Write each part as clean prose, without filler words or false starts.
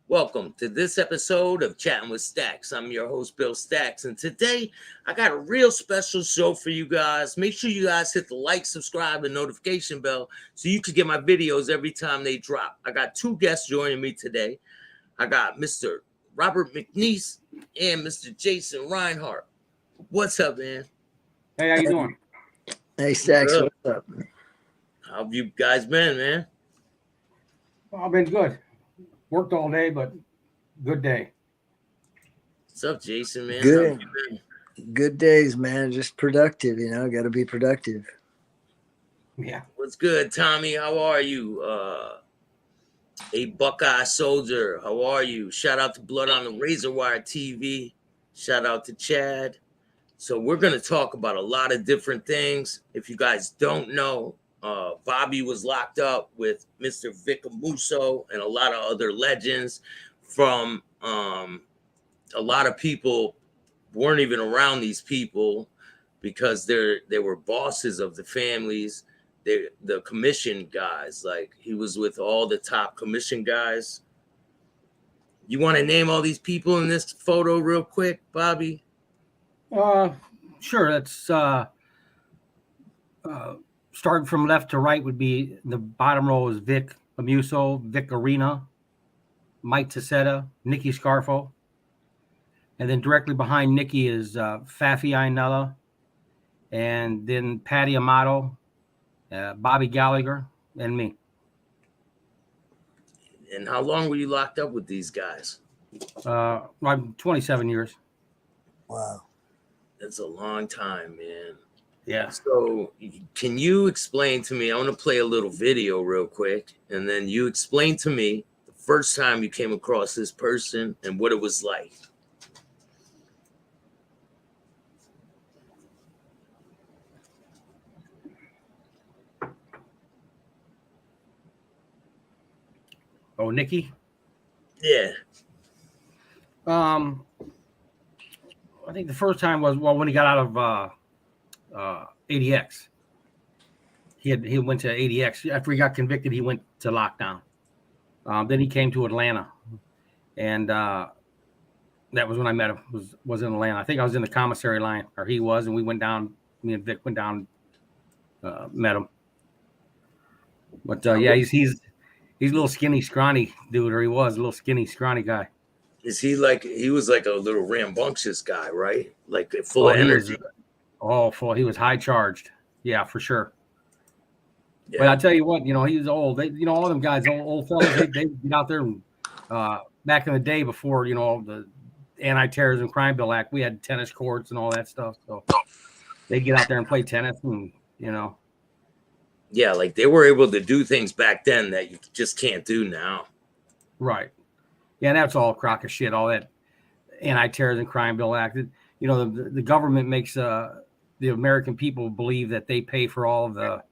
Welcome to this episode of Chatting with Staxx. I'm your host, Bill Staxx, and today I got a real special show for you guys. Make sure you guys hit the like, subscribe, and notification bell so you can get my videos every time they drop. I got two guests joining me today. I got Mr. Robert McNeese and Mr. Jason Reinhardt. What's up, man? Hey, how you doing? Hey, Staxx, what's up? How have you guys been, man? Well, I've been good. Worked all day, but good day. What's up, Jason, man? Good. Good days, man. Just productive, got to be productive. Yeah. What's good, Tommy? How are you? A Buckeye soldier. How are you? Shout out to Blood on the Razor Wire TV. Shout out to Chad. So we're going to talk about a lot of different things. If you guys don't know, Bobby was locked up with Mr. Vic Amuso and a lot of other legends from a lot of people weren't even around these people because they were bosses of the families. The commission guys, like he was with all the top commission guys. You want to name all these people in this photo real quick, Bobby? Sure. That's starting from left to right would be the bottom row is Vic Amuso, Vic Arena, Mike Tassetta, Nicky Scarfo. And then directly behind Nicky is Fafi Ainella, and then Patty Amato, Bobby Gallagher, and me. And how long were you locked up with these guys? I'm 27 years. Wow. That's a long time, man. Yeah. So can you explain to me, I want to play a little video real quick, and then you explain to me the first time you came across this person and what it was like. Oh, Nicky? Yeah. I think the first time was when he got out of ADX. He went to ADX after he got convicted. He went to lockdown. Then he came to Atlanta, and that was when I met him. Was in Atlanta. I think I was in the commissary line, or he was, and we went down. Me and Vic went down, met him. But yeah, he's a little skinny, scrawny dude, or he was a little skinny, scrawny guy. Is he like, he was like a little rambunctious guy, right? Like full of energy. He was high charged. Yeah, for sure. Yeah. But I tell you what, he was old. All them guys, old fellas, they get out there and back in the day before, the Anti-Terrorism Crime Bill Act, we had tennis courts and all that stuff. So they get out there and play tennis and, Yeah, like they were able to do things back then that you just can't do now. Right. Yeah, and that's all a crock of shit, all that Anti-Terrorism Crime Bill Act. The government makes the American people believe that they pay for all of the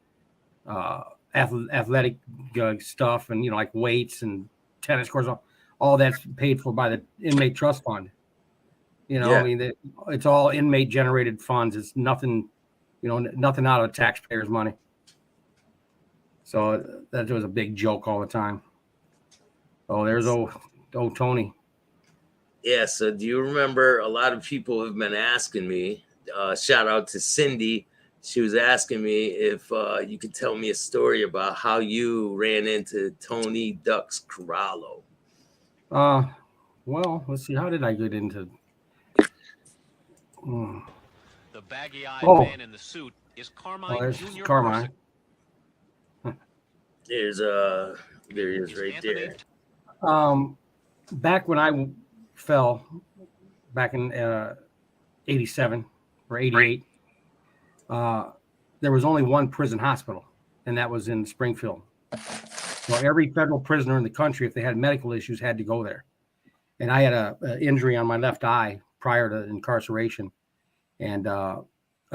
athletic stuff and, like weights and tennis courts. All that's paid for by the inmate trust fund. Yeah. I mean, it's all inmate generated funds. It's nothing, nothing out of taxpayers' money. So that was a big joke all the time. Oh, there's old Tony. Yeah. So do you remember, a lot of people have been asking me, shout out to Cindy. She was asking me if you could tell me a story about how you ran into Tony Ducks Corallo. Well, let's see. How did I get into? The baggy-eyed man in the suit is Carmine Jr. Carmine. There he is right there. Back when I fell, back in 87 or 88, there was only one prison hospital, and that was in Springfield. So every federal prisoner in the country, if they had medical issues, had to go there. And I had an injury on my left eye prior to incarceration, and a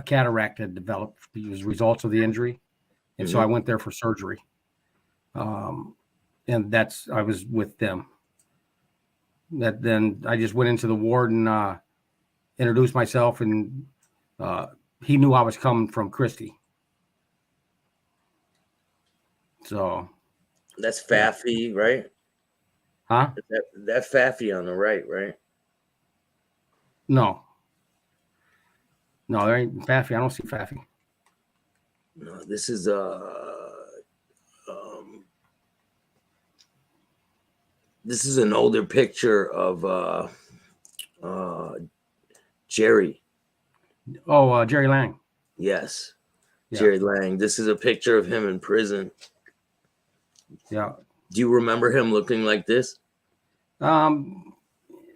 cataract had developed as results of the injury, and so I went there for surgery. And I was with them. Then I just went into the ward and introduced myself, and he knew I was coming from Christie. So that's Faffy, right? Huh? That Faffy on the right? No, there ain't Faffy. I don't see Faffy. No, this is this is an older picture of Jerry. Oh, Jerry Lang. Yes, Yeah. Jerry Lang. This is a picture of him in prison. Yeah. Do you remember him looking like this? A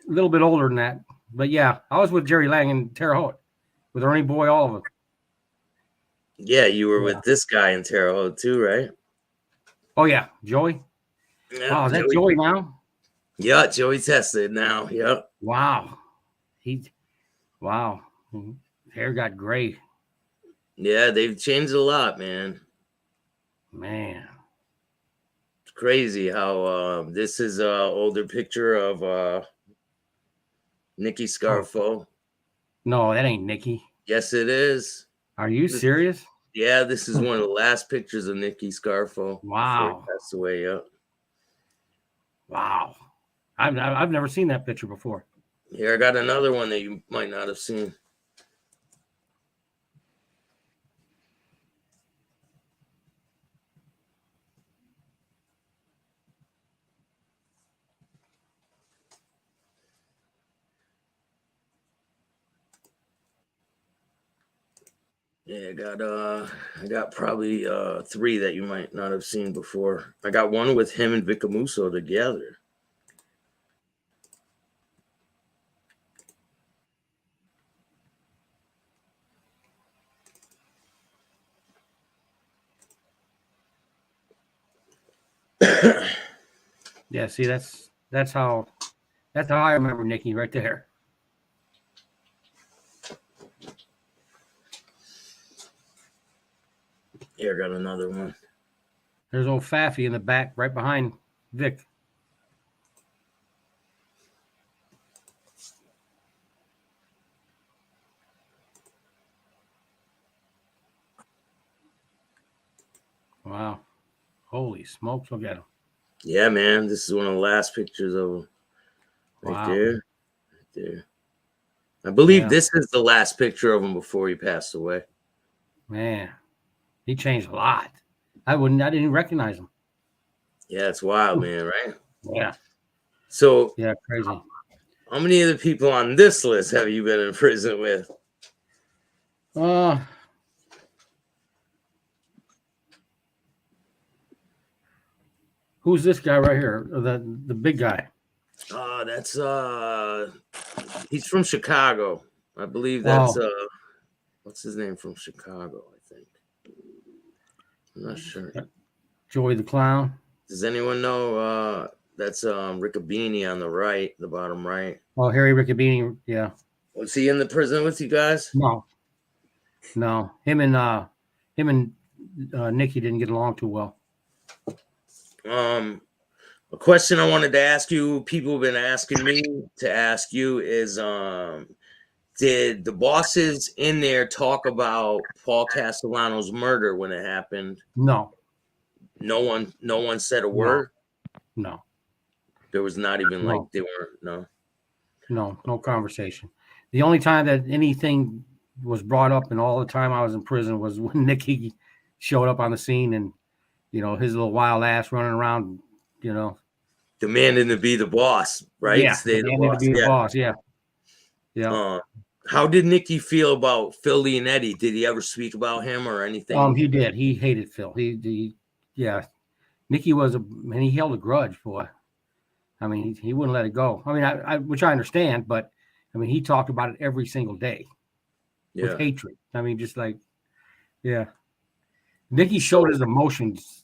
little bit older than that, but yeah, I was with Jerry Lang in Terre Haute with Ernie Boy, all of them. Yeah, you were with this guy in Terre Haute too, right? Oh yeah, Joey. Yeah, Oh, is that Joey now? Yeah, Joey tested now. Yep. Wow. Wow. Hair got gray. Yeah, they've changed a lot, man. It's crazy how this is an older picture of Nicky Scarfo. Oh. No, that ain't Nicky. Yes, it is. Are you serious? Yeah, this is one of the last pictures of Nicky Scarfo. Wow. Before he passed away. Yep. Wow. I've never seen that picture before. Here, I got another one that you might not have seen. Yeah, I got probably 3 that you might not have seen before. I got one with him and Vicamuso together. Yeah, see, that's how I remember Nicky right there. Here, got another one. There's old Faffy in the back, right behind Vic. Wow. Holy smokes, look at him. Yeah, man. This is one of the last pictures of him. Right there. Right there. I believe this is the last picture of him before he passed away. Man, he changed a lot. I didn't even recognize him. Yeah, it's wild, man, right? Yeah. So yeah, crazy. How many of the people on this list have you been in prison with? Who's this guy right here? The big guy. That's he's from Chicago. I believe that's what's his name from Chicago, I think. I'm not sure. Joey the Clown. Does anyone know that's Riccabini on the right, the bottom right? Oh, Harry Riccabini, yeah. Was he in the prison with you guys? No. Him and Nicky didn't get along too well. A question I wanted to ask you, people have been asking me to ask you is did the bosses in there talk about Paul Castellano's murder when it happened? No. No one said a word? No. There was not even like they were no conversation. The only time that anything was brought up in all the time I was in prison was when Nicky showed up on the scene and his little wild ass running around, demanding to be the boss, right? Yeah, demanding to be the boss. Yeah. How did Nicky feel about Phil Leonetti? Did he ever speak about him or anything? He did. He hated Phil. Yeah. Nicky he held a grudge, boy. I mean, he wouldn't let it go. I mean, which I understand, but I mean, he talked about it every single day with hatred. I mean, just like, yeah. Nicky showed his emotions.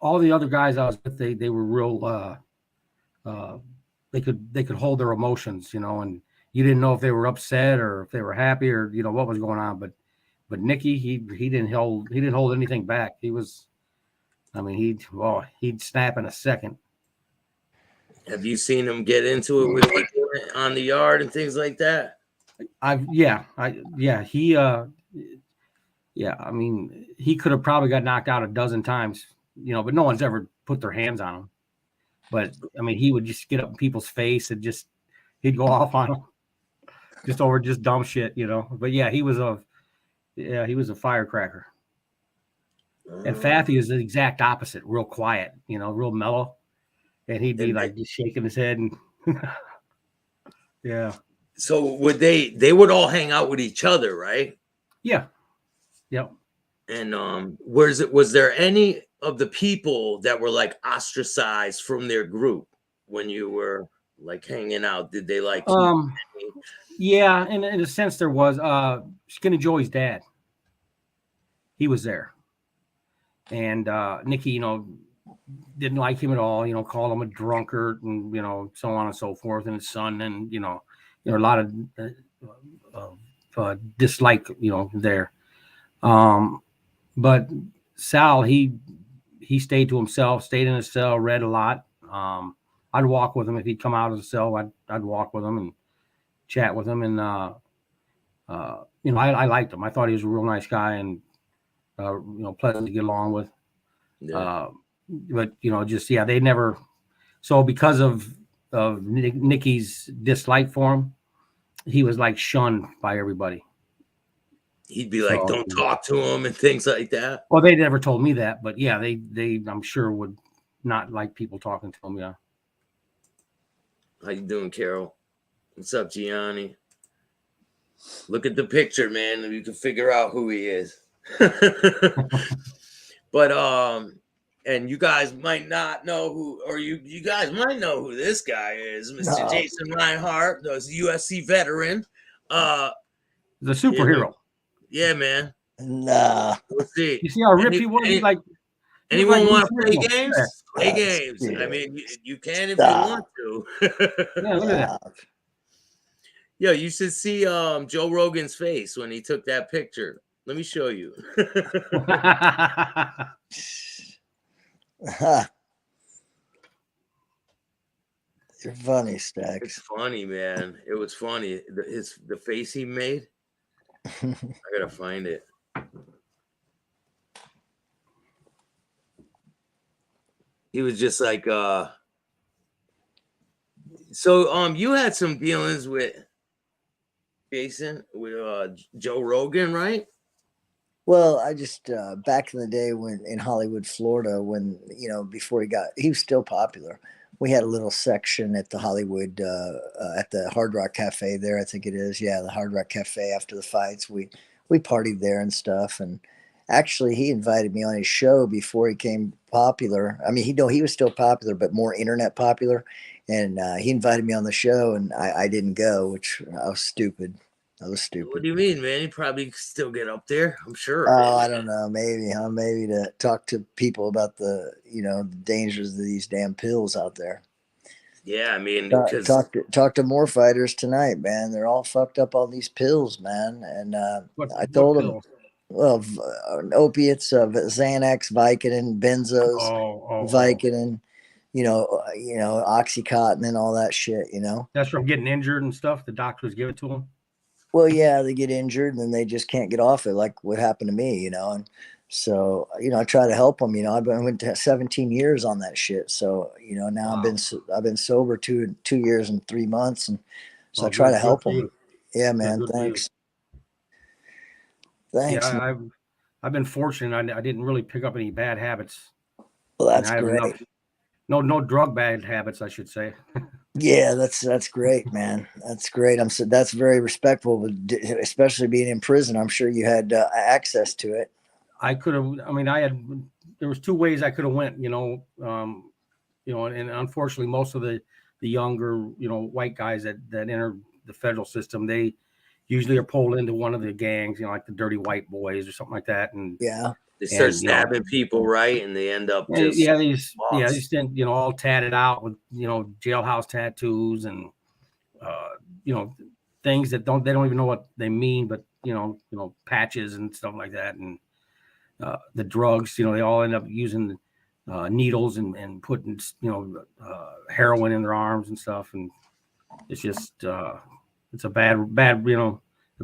All the other guys I was with, they were real they could hold their emotions, and you didn't know if they were upset or if they were happy or what was going on. But Nicky, he didn't hold anything back. He was, I mean, he'd snap in a second. Have you seen him get into it with people on the yard and things like that? I mean, he could have probably got knocked out a dozen times, but no one's ever put their hands on him. But I mean, he would just get up in people's face and he'd go off on them just over just dumb shit, But yeah, he was a firecracker. And Faffy is the exact opposite, real quiet, real mellow. And he'd be like just shaking his head and yeah. So they would all hang out with each other, right? Yeah. Yep. And was there any of the people that were like ostracized from their group when you were like hanging out? Did they like yeah, in a sense there was Skinny Joey's dad. He was there. And Nicky, didn't like him at all, called him a drunkard and, so on and so forth. And his son, and, a lot of dislike, there. But Sal, he stayed to himself, stayed in his cell, read a lot. I'd walk with him if he'd come out of the cell. I'd walk with him and chat with him. And, I liked him. I thought he was a real nice guy and, pleasant to get along with. Yeah. But they never. So because of Nicky's dislike for him, he was like shunned by everybody. He'd be like, "Don't talk to him" and things like that. Well, they never told me that, but yeah, they I'm sure would not like people talking to him. Yeah. How you doing, Carol? What's up, Gianni? Look at the picture, man. You can figure out who he is. But and you guys might not know who, or you guys might know who this guy is, Mr. Jason Reinhardt, the UFC veteran. The superhero. Yeah, man. Nah. Let's see. You see how ripped he was? Anyone want to play games? Play games. I mean, you can if you want to. Yeah, look at that. Yo, you should see Joe Rogan's face when he took that picture. Let me show you. You're funny, Staxx. It's funny, man. It was funny. The face he made. I gotta find it. He was just like so you had some dealings with Jason, with Joe Rogan, right? Well, I just back in the day when in Hollywood, Florida, when before he was still popular. We had a little section at the Hollywood at the Hard Rock Cafe there, I think it is. Yeah, the Hard Rock Cafe after the fights. We partied there and stuff. And actually, he invited me on his show before he became popular. I mean, he was still popular, but more internet popular. And he invited me on the show, and I didn't go, which I was stupid. What do you mean, man? You probably still get up there, I'm sure. Oh, I don't know. Maybe to talk to people about the the dangers of these damn pills out there. Yeah, I mean, talk to more fighters tonight, man. They're all fucked up on these pills, man. And I told them, well, opiates, Xanax, Vicodin, benzos, Vicodin, Oxycontin and all that shit. That's from getting injured and stuff. The doctors give it to them. Well, yeah, they get injured and then they just can't get off it, like what happened to me, and so I try to help them. I went to 17 years on that shit, so now wow. I've been sober 2 years and 3 months, and so I try to help them. Yeah, man, thanks. Yeah, I've been fortunate. I didn't really pick up any bad habits. Well, that's great. No drug bad habits, I should say. Yeah, that's great, man. That's great. That's very respectful, especially being in prison. I'm sure you had access to it. I could have. I mean, there was 2 ways I could have went. And unfortunately, most of the younger white guys that enter the federal system, they usually are pulled into one of the gangs, like the Dirty White Boys or something like that. And yeah, They start And, stabbing people, right? And they end up just these all tatted out with jailhouse tattoos and things that they don't even know what they mean, but patches and stuff like that, and the drugs, they all end up using needles and putting heroin in their arms and stuff, and it's just it's a bad a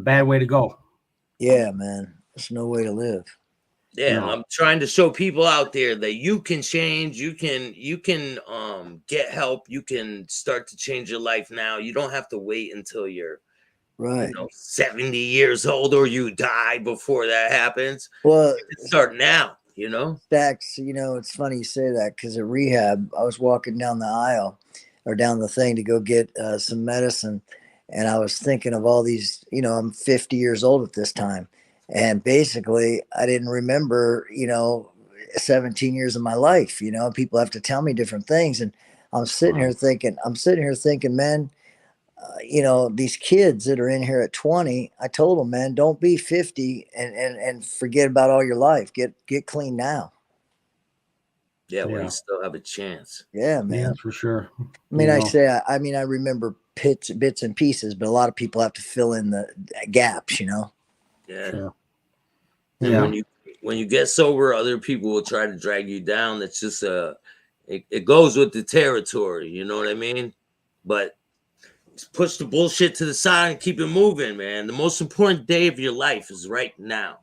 bad way to go. Yeah, man, there's no way to live. Yeah, and I'm trying to show people out there that you can change, you can get help, you can start to change your life now. You don't have to wait until you're right 70 years old or you die before that happens. Well, you can start now, Staxx, it's funny you say that, because at rehab, I was walking down the aisle or down the thing to go get some medicine, and I was thinking of all these, I'm 50 years old at this time, and basically I didn't remember 17 years of my life. People have to tell me different things, and I'm sitting here thinking, man, these kids that are in here at 20, I told them, man, don't be 50 and forget about all your life. Get clean now. Yeah, well, you still have a chance. Yeah, man. Yeah, for sure. I remember bits and pieces, but a lot of people have to fill in the gaps, Yeah. Sure. And Yeah. when you get sober, other people will try to drag you down. That's just it goes with the territory, you know what I mean? But push the bullshit to the side and keep it moving, man. The most important day of your life is right now.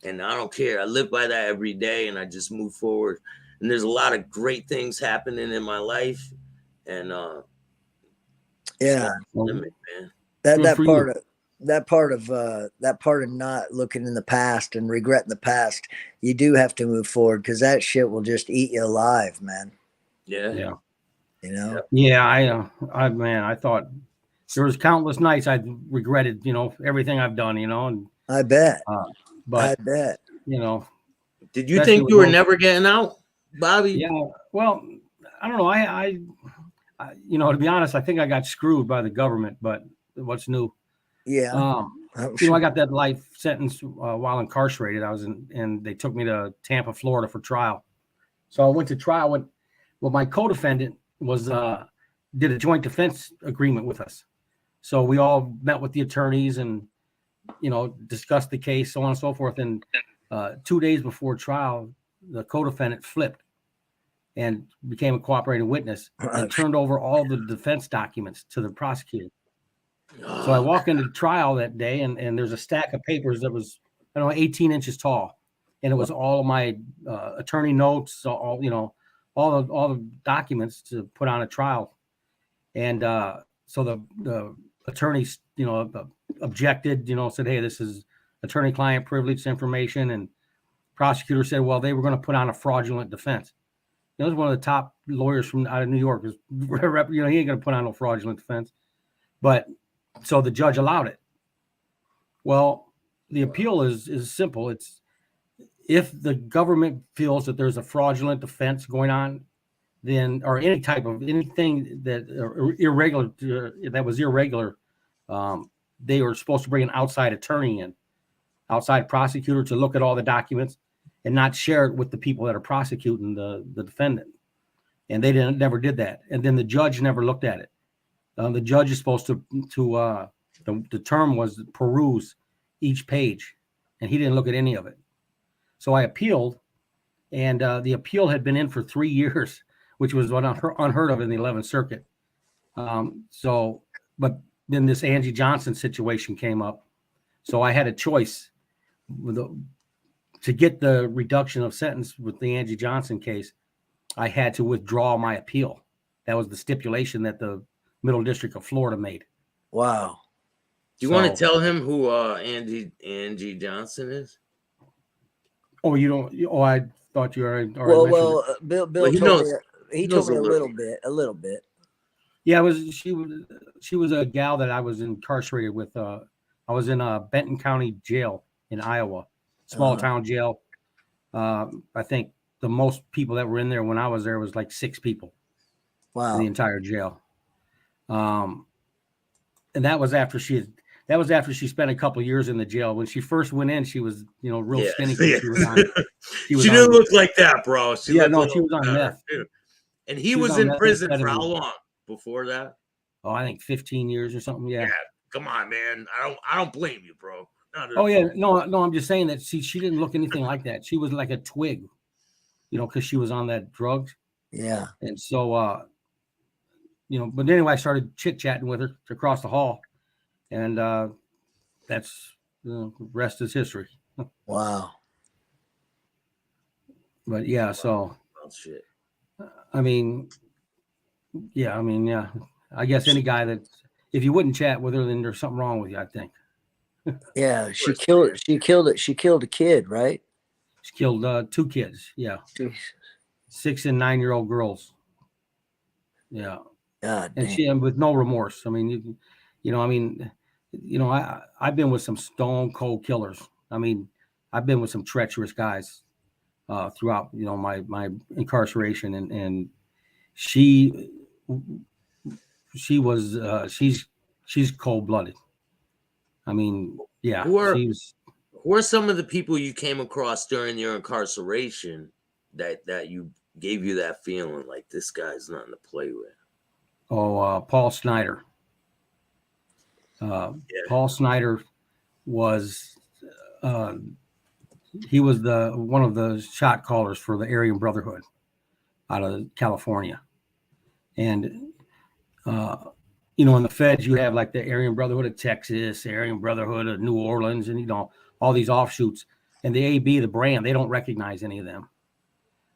And I don't care. I live by that every day, and I just move forward. And there's a lot of great things happening in my life. And limit, man. That part of not looking in the past and regretting the past, you do have to move forward, because that shit will just eat you alive, man. Yeah. Yeah, I thought there was countless nights I regretted, everything I've done, and I bet. but I bet. Did you think you were never getting out, Bobby? Yeah. Well, I don't know. I to be honest, I think I got screwed by the government, but what's new? Yeah. I got that life sentence while incarcerated. and they took me to Tampa, Florida for trial. So I went to trial my co-defendant did a joint defense agreement with us. So we all met with the attorneys and, discussed the case, so on and so forth. And 2 days before trial, the co-defendant flipped and became a cooperating witness and turned over all the defense documents to the prosecutor. So I walk into the trial that day, and there's a stack of papers that was, 18 inches tall. And it was all of my attorney notes, all the documents to put on a trial. And so the attorneys, objected, said, hey, this is attorney-client privileged information. And prosecutor said, well, they were going to put on a fraudulent defense. It was one of the top lawyers out of New York. He ain't going to put on no fraudulent defense. But so the judge allowed it. Well, the appeal is simple. It's if the government feels that there's a fraudulent defense going on, then, or anything that irregular, that was irregular, they were supposed to bring an outside attorney in, outside prosecutor, to look at all the documents and not share it with the people that are prosecuting the defendant. And they never did that. And then the judge never looked at it. The judge is supposed to the term was peruse each page, and he didn't look at any of it. So I appealed, and the appeal had been in for 3 years, which was unheard of in the 11th Circuit. But then this Angie Johnson situation came up. So I had a choice to get the reduction of sentence with the Angie Johnson case. I had to withdraw my appeal. That was the stipulation that the Middle District of Florida made. Wow. Do you want to tell him who Angie Johnson is? Oh, you don't? Oh, I thought you already Bill told me. He told me a little bit. Yeah, she was a gal that I was incarcerated with. I was in Benton County Jail in Iowa, small town jail. I think the most people that were in there when I was there was like 6 people. Wow. In the entire jail. And that was after That was after she spent a couple of years in the jail. When she first went in, she was, real skinny. Yeah. She was on. She didn't look like that, bro. She looked she was on meth. Too. And he She was on in prison for how methamphetamine. long before that? Oh, I think 15 years or something. Yeah. Come on, man. I don't blame you, bro. Oh yeah, no, I'm just saying that she didn't look anything like that. She was like a twig, because she was on that drugs. Yeah. And so, but anyway, I started chit chatting with her across the hall, and that's the rest is history. Wow. But yeah, so shit. I mean, yeah. I guess any guy that if you wouldn't chat with her, then there's something wrong with you, I think. Yeah, she killed a kid, right? She killed 2 kids. Yeah, Jeez. 6 and 9-year-old girls. Yeah, God and damn. she with no remorse. I mean, I've been with some stone cold killers. I mean, I've been with some treacherous guys throughout my incarceration, and she's cold blooded. I mean, yeah, Who are some of the people you came across during your incarceration that you gave you that feeling like this guy's nothing to play with? Oh, Paul Snyder. Paul Snyder was he was one of the shot callers for the Aryan Brotherhood out of California, and in the feds you have like the Aryan Brotherhood of Texas, Aryan Brotherhood of New Orleans, and all these offshoots, and the AB, the brand, they don't recognize any of them.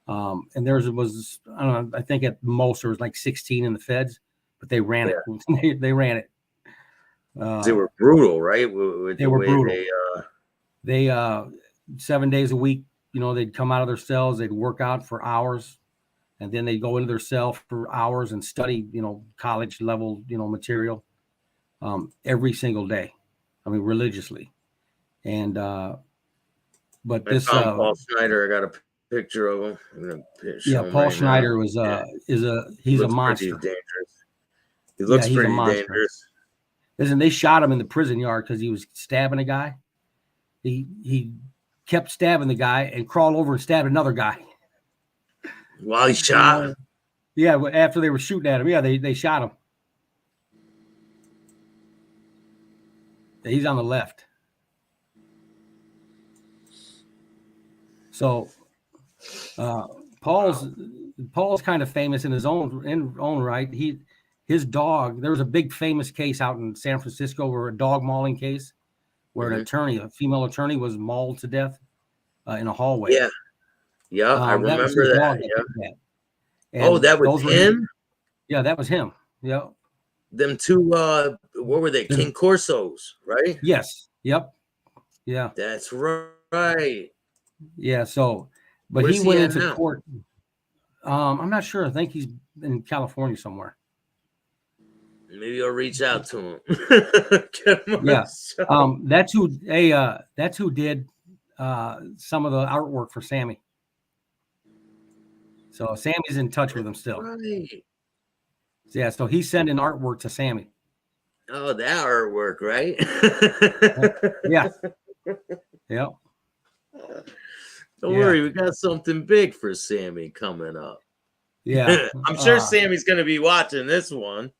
And theirs was, I don't know, I think at most there was like 16 in the feds, but they ran it. They ran it. They were brutal, right? They were brutal. They 7 days a week, they'd come out of their cells, they'd work out for hours, and then they'd go into their cell for hours and study, college level, material every single day. I mean, religiously. And but this Paul Snyder, I got a picture of him. Paul Snyder was he's a monster. Dangerous. He looks pretty dangerous. Listen, they shot him in the prison yard because he was stabbing a guy. He kept stabbing the guy and crawled over and stabbed another guy. While he shot? Yeah, after they were shooting at him. Yeah, they shot him. He's on the left. So Paul's kind of famous in his own right. His dog, there was a big famous case out in San Francisco where a dog mauling case where an attorney, a female attorney, was mauled to death in a hallway. Yeah, I remember that. Yeah. That was him? Yeah, that was him. Yeah. Them two, what were they? King Corsos, right? Yes. Yep. Yeah. That's right. Yeah. So, but Where's he went he into now? court. I'm not sure. I think he's in California somewhere. Maybe I'll reach out to him. Yeah. That's who did some of the artwork for Sammy. So Sammy's in touch with him still. Right. Yeah, so he's sending artwork to Sammy. Oh, that artwork, right? Yeah. Yep. Don't worry, we got something big for Sammy coming up. Yeah. I'm sure Sammy's going to be watching this one.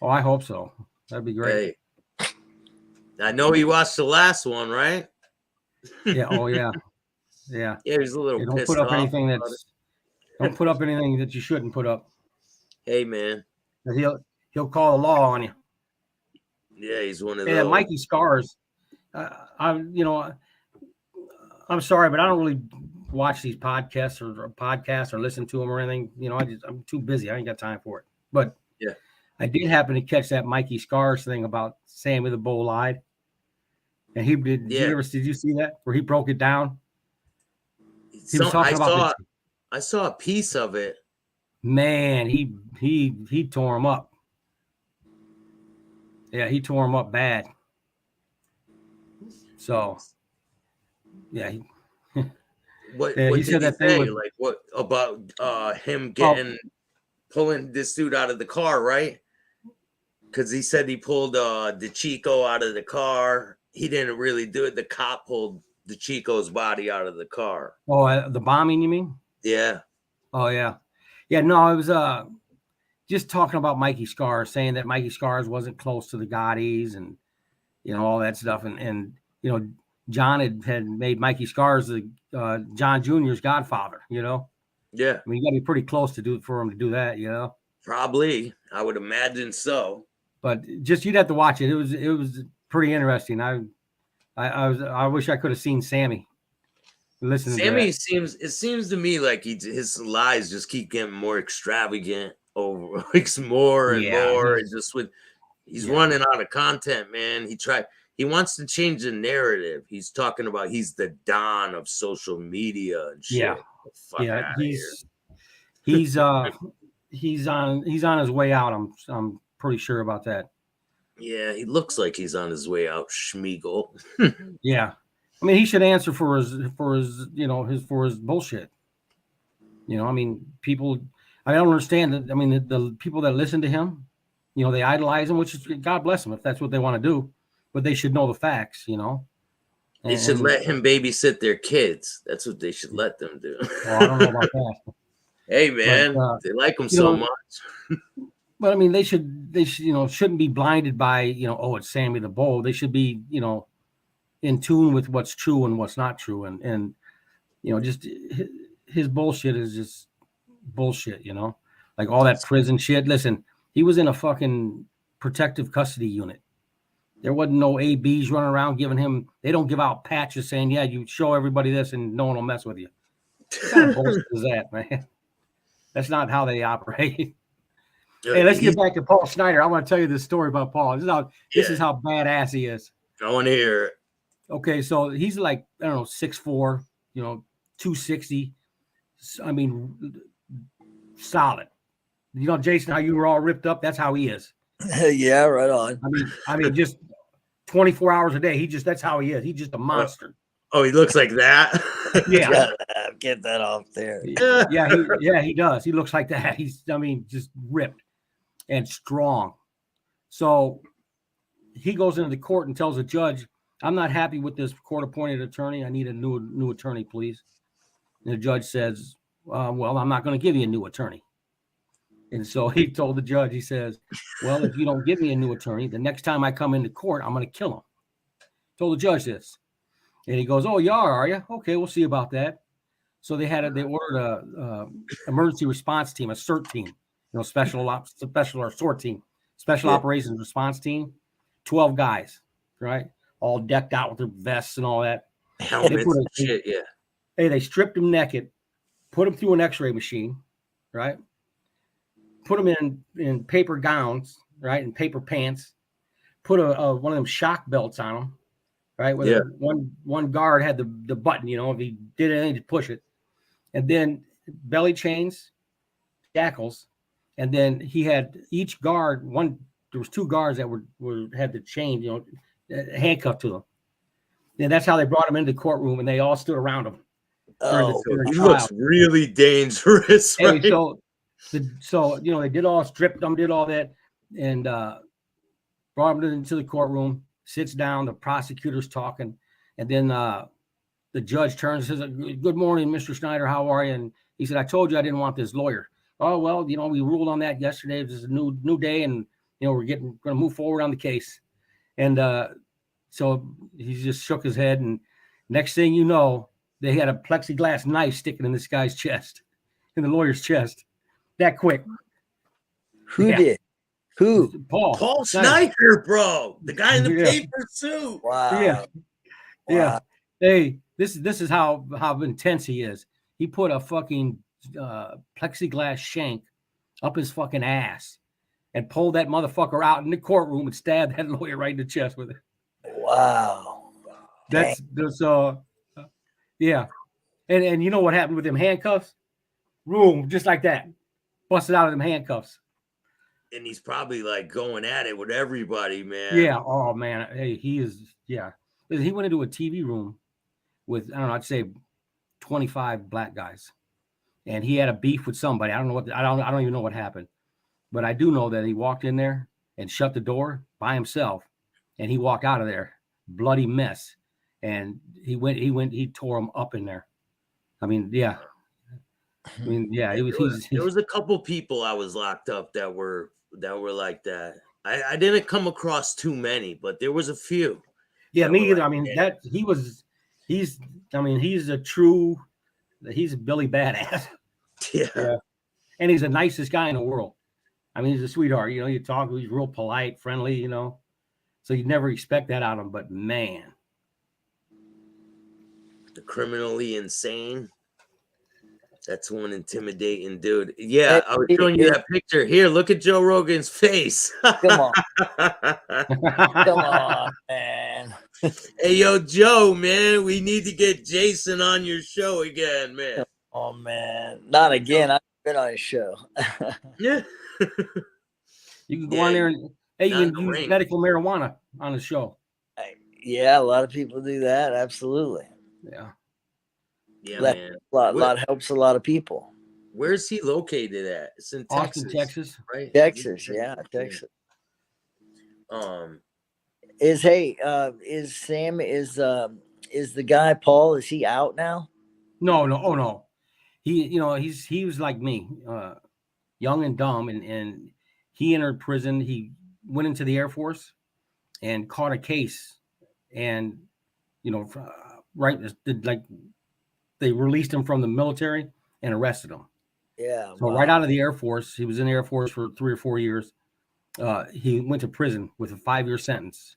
Oh, I hope so. That'd be great. Hey, I know he watched the last one, right? Yeah. Oh, yeah. Yeah. Yeah, he's a little don't pissed put up off. Don't put up anything that you shouldn't put up. Hey, man. He'll call the law on you. Yeah, he's one of those. And Mikey Scars, I'm sorry, but I don't really watch these podcasts or listen to them or anything. I'm too busy. I ain't got time for it. But yeah, I did happen to catch that Mikey Scars thing about Sammy the Bull lied. And he did. Yeah. Did you see that where he broke it down? He was talking about. I saw a piece of it. Man, he tore him up. Yeah, he tore him up bad. So, yeah. What he did said he that thing say? Like what about him pulling this dude out of the car, right? because he said he pulled DeChico out of the car. He didn't really do it. The cop pulled DeChico's body out of the car. Oh, the bombing, you mean? Yeah. Oh, yeah. Yeah, no, it was just talking about Mikey Scars, saying that Mikey Scars wasn't close to the Gottis and, you know, all that stuff. And you know, John had made Mikey Scars the John Jr.'s godfather, you know? Yeah. I mean, you got to be pretty close for him to do that, you know? Probably. I would imagine so. But just, you'd have to watch it. It was pretty interesting. I wish I could have seen Sammy. Sammy seems to me like his lies just keep getting more extravagant over more and more. And just he's running out of content, man. He wants to change the narrative. He's talking about he's the Don of social media and shit. Yeah. He's on his way out. I'm pretty sure about that. Yeah, he looks like he's on his way out, Schmiegel. Yeah. I mean, he should answer for his bullshit. You know, I mean, I don't understand that. I mean, the people that listen to him, you know, they idolize him, which is, God bless them if that's what they want to do, but they should know the facts, you know. They should let him babysit their kids. That's what they should let them do. Well, I don't know about that. Hey, man, they like him so much. But I mean, they should, you know, shouldn't be blinded by, you know, oh, it's Sammy the Bull. They should be, you know, in tune with what's true and what's not true. And you know, just his bullshit is just bullshit, you know, like all that prison shit. Listen, he was in a fucking protective custody unit. There wasn't no ABs running around giving him, they don't give out patches saying, yeah, you show everybody this and no one will mess with you. What kind of bullshit is that, man? That's not how they operate. Hey, let's get back to Paul Schneider. I want to tell you this story about Paul. This is how badass he is. I want to hear it. Okay, so he's like, I don't know, 6'4", you know, 260. I mean, solid. You know, Jason, how you were all ripped up, that's how he is. Yeah, right on. I mean, just 24 hours a day. That's how he is. He's just a monster. Oh, he looks like that? Yeah. Get that off there. Yeah, he does. He looks like that. He's, I mean, just ripped and strong. So he goes into the court and tells the judge, I'm not happy with this court-appointed attorney. I need a new attorney, please. And the judge says, well, I'm not going to give you a new attorney. And so he told the judge, he says, well, if you don't give me a new attorney, the next time I come into court, I'm going to kill him. Told the judge this. And he goes, oh, you are you? Okay, we'll see about that. So they ordered a emergency response team, a CERT team, you know, special or SORT team, special operations response team, 12 guys, right? All decked out with their vests and all that. Helmets and shit, yeah. Hey, they stripped him naked, put him through an x-ray machine, right? Put him in paper gowns, right? And paper pants. Put one of them shock belts on him, right? Where one guard had the button, you know, if he did anything to push it. And then belly chains, shackles. And then he had each guard, there was 2 guards that had the chain, you know, handcuffed to them. And that's how they brought him into the courtroom, and they all stood around him. He looks really dangerous. Hey, right? So you know, they stripped them, did all that, and brought him into the courtroom, sits down, the prosecutor's talking, and then the judge turns and says, good morning, Mr. Schneider, how are you? And he said, I told you I didn't want this lawyer. Oh, well, you know, we ruled on that yesterday. This is a new day, and you know, we're going to move forward on the case. And so he just shook his head, and next thing you know, they had a plexiglass knife sticking in this guy's chest, in the lawyer's chest, that quick. Who did? Who? Paul Schneider, bro, the guy in the paper suit. Wow. Yeah. Hey, this is how intense he is. He put a fucking plexiglass shank up his fucking ass and pulled that motherfucker out in the courtroom and stabbed that lawyer right in the chest with it. Wow. That's yeah. And you know what happened with them handcuffs? Room, just like that. Busted out of them handcuffs. And he's probably like going at it with everybody, man. Yeah. Oh man. Hey, he is. Yeah. He went into a TV room with, I don't know, I'd say 25 black guys, and he had a beef with somebody. I don't know what. I don't even know what happened, but I do know that he walked in there and shut the door by himself, and he walked out of there, bloody mess, and he tore him up in there. I mean, yeah. There was a couple people I was locked up that were like that. I didn't come across too many, but there was a few. Yeah, me either. Like, I mean, he's a Billy Badass. Yeah. And he's the nicest guy in the world. I mean, he's a sweetheart. You talk, he's real polite, friendly, so you'd never expect that out of him, but man. The criminally insane. That's one intimidating dude. Yeah, I was showing you that picture. Here, look at Joe Rogan's face. Come on. Come on, man. Hey, yo, Joe, man, we need to get Jason on your show again, man. Oh, man. Not again. I've been on his show. Yeah. You can go on there and you can use medical marijuana on the show. Yeah, a lot of people do that. Absolutely. Yeah. Yeah, that man. A lot helps a lot of people. Where's he located at? It's in Austin, Texas. Right? Texas, yeah, Texas. Is Sam is the guy Paul, is he out now? No. Oh no. He was like me, young and dumb, and he entered prison. He went into the Air Force and caught a case, and they released him from the military and arrested him. Yeah. So right out of the Air Force, he was in the Air Force for 3 or 4 years. He went to prison with a 5-year sentence,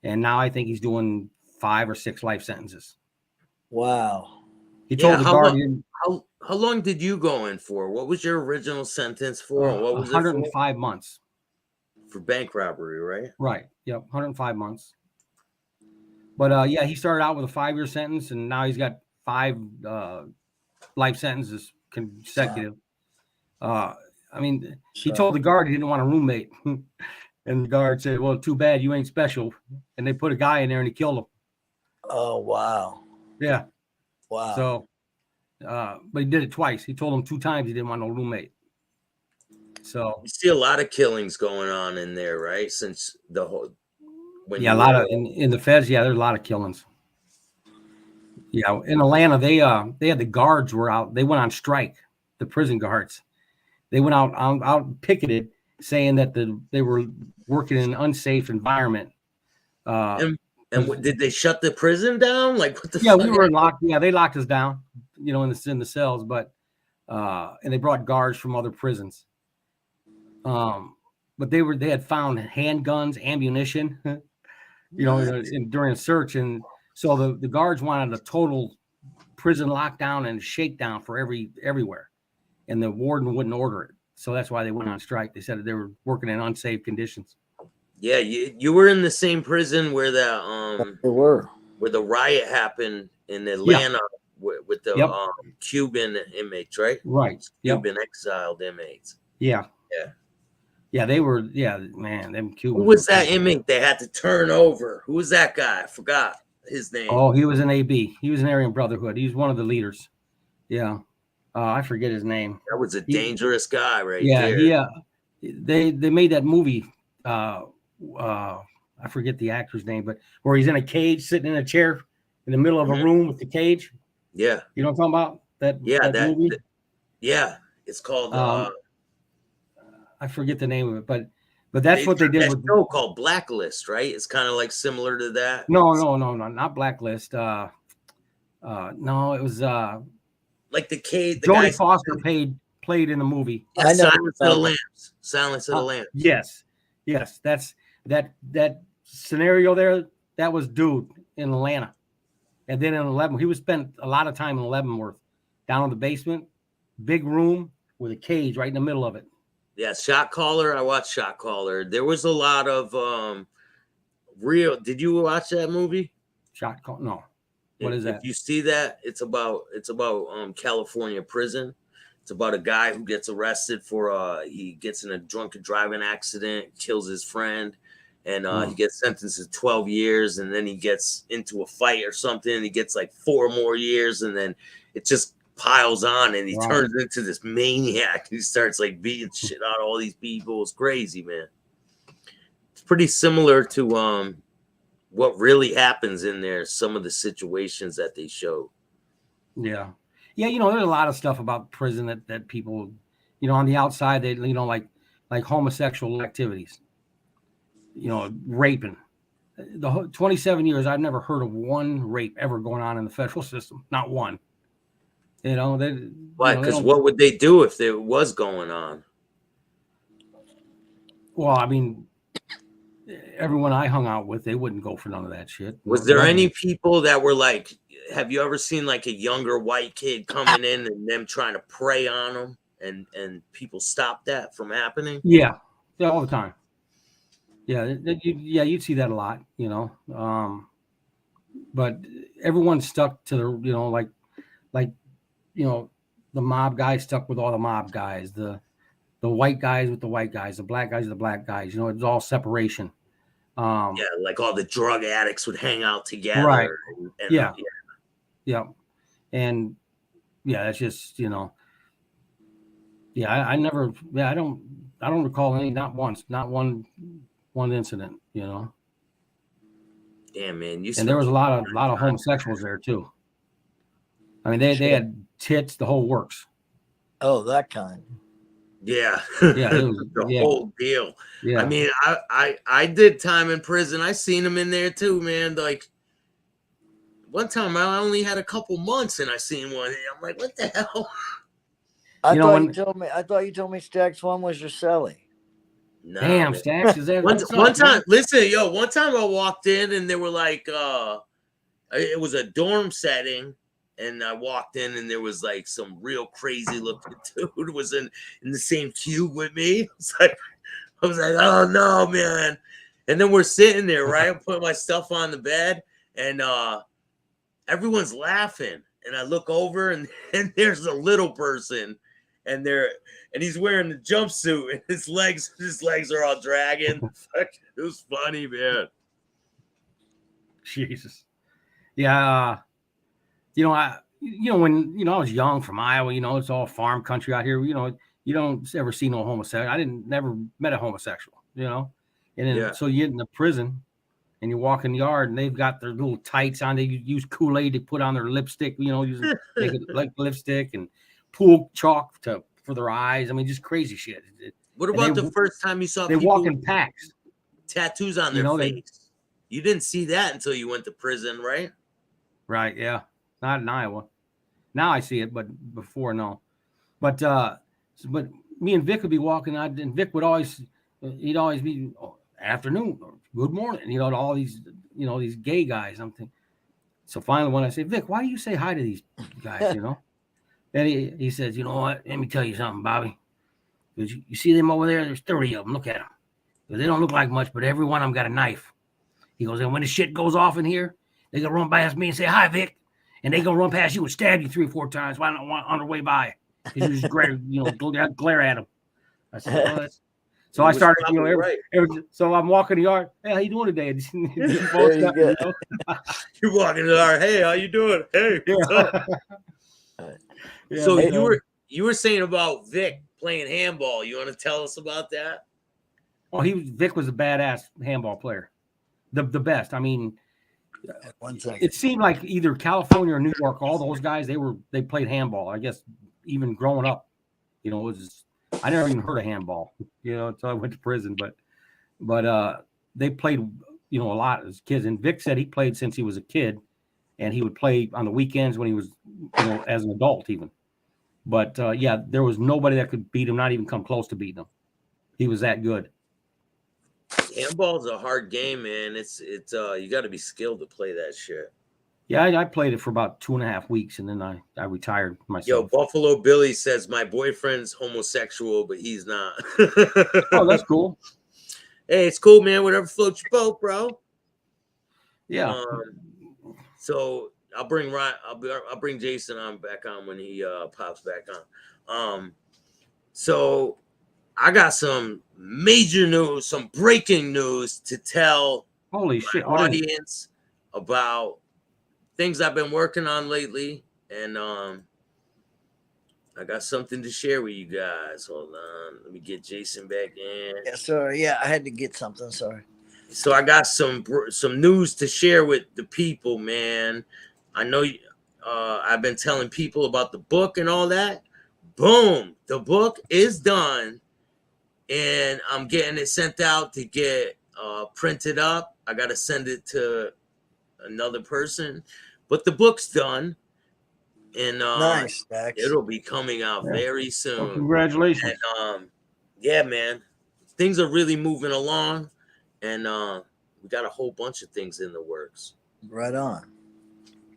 and now I think he's doing 5 or 6 life sentences. Wow. He told the guardian. How long did you go in for? What was your original sentence for? What was 105 months for bank robbery, right? Right. Yep. 105 months. But he started out with a 5-year sentence, and now he's got 5 life sentences consecutive. He told the guard he didn't want a roommate, and the guard said, "Well, too bad, you ain't special." And they put a guy in there, and he killed him. Oh wow! Yeah. Wow. So, but he did it twice. He told him 2 times he didn't want no roommate. So you see a lot of killings going on in there, right? Since the whole a lot of in the feds. Yeah, there's a lot of killings. Yeah, in Atlanta, they had the guards were out. They went on strike. The prison guards, they went out picketed, saying that they were working in an unsafe environment. And did they shut the prison down? Like what the? Yeah, we were locked. Yeah, they locked us down. In the cells, but and they brought guards from other prisons. But they had found handguns, ammunition, during a search, and so the guards wanted a total prison lockdown and shakedown for everywhere, and the warden wouldn't order it. So that's why they went on strike. They said they were working in unsafe conditions. Yeah, you were in the same prison where where the riot happened in Atlanta with the Cuban inmates, right? Right. Cuban exiled inmates. Yeah. Yeah, they were. Yeah, man, them Cubans. Who was that inmate they had to turn over? Who was that guy? I forgot his name. Oh, he was an AB. He was an Aryan Brotherhood. He was one of the leaders. Yeah. I forget his name. That was a dangerous guy right there. Yeah. They made that movie. I forget the actor's name, but where he's in a cage, sitting in a chair in the middle of a room with the cage. Yeah. You know what I'm talking about? That movie? It's called I forget the name of it, but that's what they did with show called Blacklist, right? It's kind of like similar to that. No, not Blacklist. No, it was like the cage. Jodie Foster played in the movie. I know. Silence of the Lambs. Yes. That's that scenario there. That was dude in Atlanta, and then in Leavenworth, he was spent a lot of time in Leavenworth, down in the basement, big room with a cage right in the middle of it. Yeah, Shot Caller. I watched Shot Caller. There was a lot of real. Did you watch that movie? Shot Caller. No. What is that? If you see that, it's about California prison. It's about a guy who gets arrested for he gets in a drunken driving accident, kills his friend, and he gets sentenced to 12 years, and then he gets into a fight or something, and he gets like 4 more years, and then it just piles on, and he turns into this maniac. He starts like beating shit out of all these people. It's crazy, man. pretty similar to what really happens in there. Some of the situations that they show. Yeah. You know, there's a lot of stuff about prison that people, you know, on the outside, they, you know, like homosexual activities, you know, raping. The 27 years, I've never heard of one rape ever going on in the federal system. Not one. You know, Why? Because what would they do if there was going on? Well, I mean, everyone I hung out with, they wouldn't go for none of that shit. Was there any people that were like, have you ever seen like a younger white kid coming in and them trying to prey on them and people stop that from happening? Yeah, all the time. Yeah, you'd see that a lot, you know. But everyone's stuck to the, you know, like, you know, the mob guys stuck with all the mob guys, the white guys with the white guys, the black guys with the black guys. You know, it's all separation. Yeah, like all the drug addicts would hang out together. Right. And Yeah. And yeah, that's just, you know. Yeah, I never. Yeah, I don't recall any. Not once. Not one incident. You know. Damn, man. And there was a lot of homosexuals there too. I mean, they had tits, the whole works. Oh, that kind. Yeah. Yeah, it was the whole deal. Yeah. I mean, I did time in prison. I seen them in there too, man. Like one time I only had a couple months and I seen one. I'm like, what the hell? I thought you told me Staxx one was your celly. No, damn, Staxx, is that one time? Listen, one time I walked in and they were like, it was a dorm setting, and I walked in and there was like some real crazy looking dude was in the same cube with me. I was like, oh no, man. And then we're sitting there, right? I'm putting my stuff on the bed, and everyone's laughing. And I look over, and there's a little person, and he's wearing the jumpsuit, and his legs are all dragging. It was funny, man. Jesus. Yeah. You know, when, you know, I was young from Iowa, you know, it's all farm country out here. You know, you don't ever see no homosexual. I never met a homosexual, you know. And then so you get in the prison and you walk in the yard and they've got their little tights on. They use Kool-Aid to put on their lipstick, you know, using like lipstick and pool chalk for their eyes. I mean, just crazy shit. What about the first time you saw they walk in packs, tattoos on their face? You didn't see that until you went to prison, right? Right. Yeah. Not in Iowa. Now I see it, but before, no. But me and Vic would be walking out, and Vic would he'd always be afternoon or good morning, you know, to all these, you know, these gay guys. I'm thinking. So finally, when I say, Vic, why do you say hi to these guys, you know? And he says, you know what? Let me tell you something, Bobby. Because you see them over there? There's 30 of them. Look at them. They don't look like much, but every one of them got a knife. He goes, and when the shit goes off in here, they gonna run past me and say, hi, Vic. And they gonna run past you and stab you 3 or 4 times on their way by. You just glare at them. I said, well, so I started, you know, so I'm walking the yard. Hey, how you doing today? You're walking the yard. Hey, how you doing? Hey, what's up? So you were saying about Vic playing handball. You want to tell us about that? Well, Vic was a badass handball player, the best. I mean, 1 second. It seemed like either California or New York, all those guys, they played handball. I guess even growing up, you know, I never even heard of handball, you know, until I went to prison. But they played, you know, a lot as kids. And Vic said he played since he was a kid, and he would play on the weekends when he was, you know, as an adult even. But yeah, there was nobody that could beat him, not even come close to beating him. He was that good. Handball's a hard game, man. It's you got to be skilled to play that shit. Yeah, I played it for about 2.5 weeks, and then I retired myself. Yo, Buffalo Billy says my boyfriend's homosexual, but he's not. Oh, that's cool. Hey, it's cool, man. Whatever floats your boat, bro. Yeah. So I'll bring Jason back on when he pops back on. So I got some major news, some breaking news to tell holy shit audience about things I've been working on lately, and I got something to share with you guys. Hold on, let me get Jason back in. Yeah, sorry. Yeah, I had to get something. Sorry. So I got some news to share with the people, man. I know I've been telling people about the book and all that. Boom, the book is done, and I'm getting it sent out to get printed up. I got to send it to another person, but the book's done, and Nice, Staxx. it'll be coming out very soon. Well, congratulations. And yeah, man, things are really moving along, and we got a whole bunch of things in the works. Right on.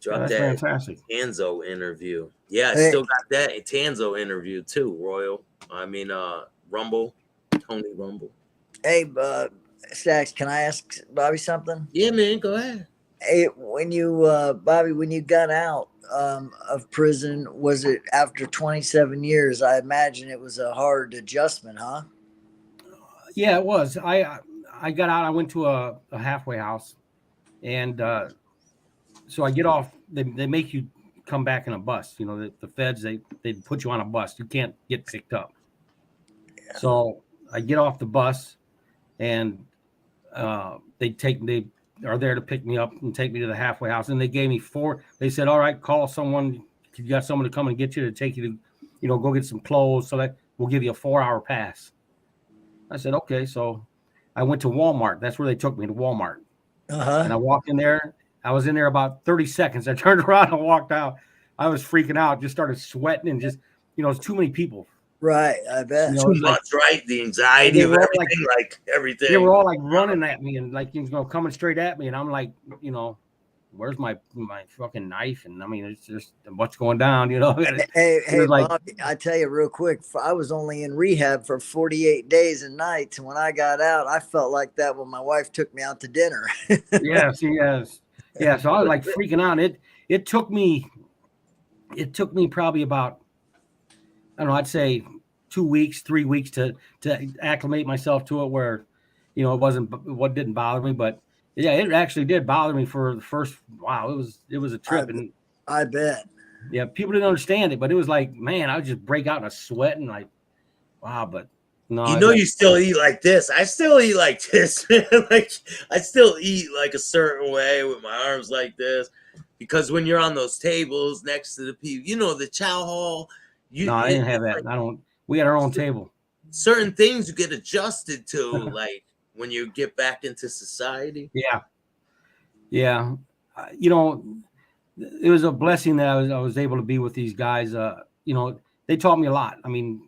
Drop That's that fantastic. Tanzo interview. Yeah, I Hey. still got that Tanzo interview too, Royal. I mean, Rumble, Tony Rumble. Hey, Staxx, can I ask Bobby something? Yeah, man, go ahead. Hey, when you, Bobby, when you got out of prison, was it after 27 years? I imagine it was a hard adjustment, huh? Yeah, it was. I got out. I went to a halfway house, and so I get off. They make you come back in a bus. You know, the feds they put you on a bus. You can't get picked up. Yeah. So I get off the bus, and they are there to pick me up and take me to the halfway house. And they gave me they said, all right, call someone. You got someone to come and get you to take you to, go get some clothes. So that we'll give you a 4-hour pass. I said, okay. So I went to Walmart. That's where they took me, to Walmart. Uh-huh. And I walked in there. I was in there about 30 seconds. I turned around and walked out. I was freaking out, just started sweating, and just, it's too many people. Right, I bet. Too much, right? The anxiety of everything, like everything. They were all like running at me and like, coming straight at me. And I'm like, where's my fucking knife? And I mean, it's just what's going down, Hey, like, Bobby, I tell you real quick, I was only in rehab for 48 days and nights. And when I got out, I felt like that when my wife took me out to dinner. Yes, yes. Yeah. So I was like freaking out. It took me probably about, I don't know, I'd say 2 weeks, 3 weeks to acclimate myself to it, where, what didn't bother me, but yeah, it actually did bother me for the first. Wow, it was a trip, and I bet. Yeah, people didn't understand it, but it was like, man, I would just break out in a sweat and like, wow. But no, you still eat like this. I still eat like this, man. Like I still eat like a certain way with my arms like this, because when you're on those tables next to the people, the chow hall. I didn't have that. Like, we had our own table. Certain things you get adjusted to, like when you get back into society. Yeah. It was a blessing that I was able to be with these guys. They taught me a lot. I mean,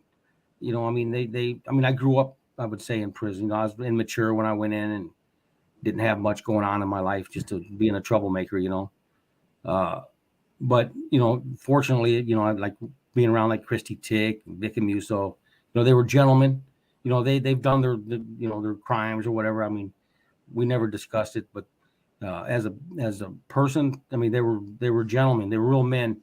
I grew up, I would say, in prison. I was immature when I went in and didn't have much going on in my life, just to being a troublemaker, but fortunately, I like being around like Christy Tick, Vic and Musso. They were gentlemen. They've done their crimes or whatever. I mean, we never discussed it, but as a person, I mean, they were gentlemen. They were real men,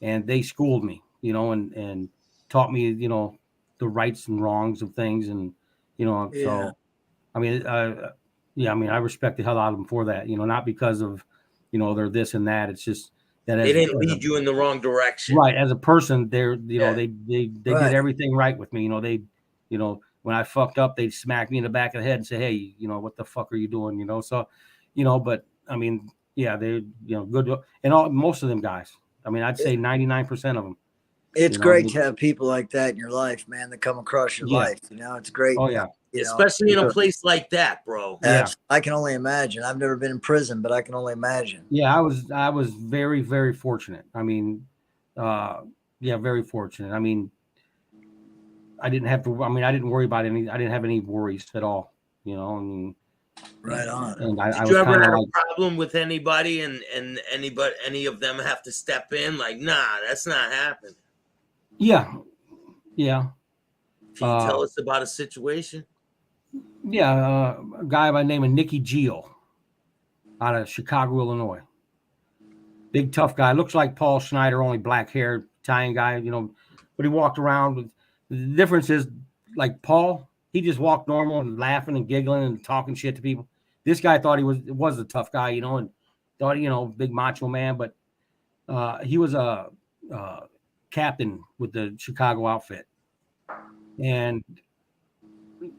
and they schooled me, and taught me, the rights and wrongs of things, and So, I mean, I respect the hell out of them for that. Not because of, they're this and that. It's just that they didn't lead you in the wrong direction, right? As a person, they did everything right with me. When I fucked up, they'd smack me in the back of the head and say, hey, what the fuck are you doing? So, but I mean, yeah, they, good. And most of them guys, I mean, I'd say 99% of them. It's great to have people like that in your life, man, that come across your life. It's great. Oh, yeah. Especially in a place like that, bro. Yeah. I can only imagine. I've never been in prison, but I can only imagine. Yeah, I was very, very fortunate. I mean, very fortunate. I mean, I didn't worry about I didn't have any worries at all, I mean. Right on. And Did you ever have a problem with anybody and any of them have to step in? Like, nah, that's not happening. Yeah. Can you tell us about a situation? Yeah, a guy by the name of Nicky Gio out of Chicago, Illinois. Big, tough guy. Looks like Paul Schneider, only black hair, Italian guy, but he walked around with. The difference is, like Paul, he just walked normal and laughing and giggling and talking shit to people. This guy thought he was a tough guy, and thought, big macho man, but he was a captain with the Chicago outfit. And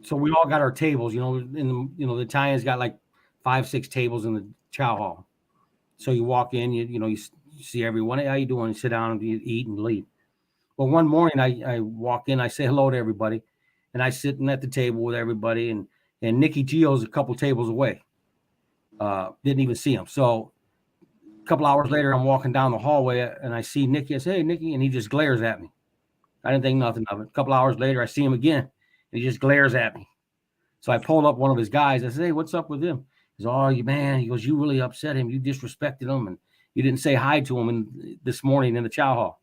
so we all got our tables, and the Italians got like 5-6 tables in the chow hall. So you walk in, you see everyone. Hey, how you doing? You sit down and you eat and leave. Well, one morning I walk in, I say hello to everybody, and I sitting at the table with everybody, and Nicky Gio's a couple tables away. Didn't even see him. So a couple hours later, I'm walking down the hallway and I see Nicky. I say, hey, Nicky, and he just glares at me. I didn't think nothing of it. A couple hours later, I see him again, and he just glares at me. So I pulled up one of his guys. I said, hey, what's up with him? He goes, oh, man. He goes, you really upset him. You disrespected him, and you didn't say hi to him this morning in the chow hall.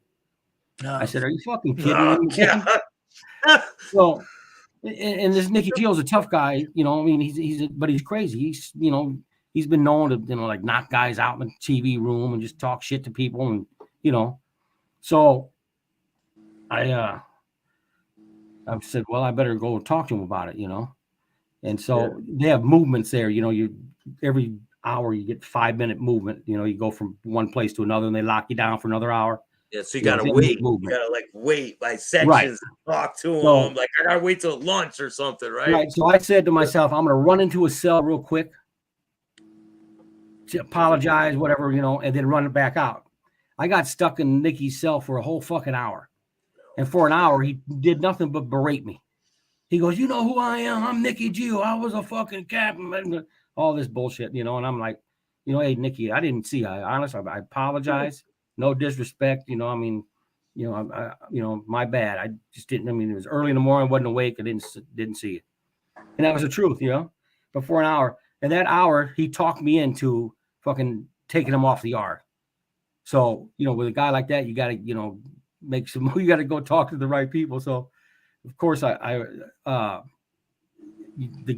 I said, are you fucking kidding me? So, and this Nicky Gio's a tough guy, I mean, but he's crazy. He's been known to, like knock guys out in the TV room and just talk shit to people. And, so I said, well, I better go talk to him about it, And so they have movements there, you every hour you get 5-minute movement, you go from one place to another and they lock you down for another hour. Yeah, so you gotta wait. You gotta wait by sections, right. And talk to them. Like I gotta wait till lunch or something, right? Right. So I said to myself, I'm gonna run into a cell real quick, to apologize, whatever, and then run it back out. I got stuck in Nicky's cell for a whole fucking hour, and for an hour he did nothing but berate me. He goes, you know who I am? I'm Nicky Gio. I was a fucking captain. All this bullshit, and I'm like, hey, Nicky, I didn't see. I apologize. No disrespect, I mean, my bad. I just didn't. I mean, it was early in the morning. I wasn't awake. I didn't see it, and that was the truth, But for an hour, and that hour, he talked me into fucking taking him off the yard. So with a guy like that, you got to make some. You got to go talk to the right people. So, of course, the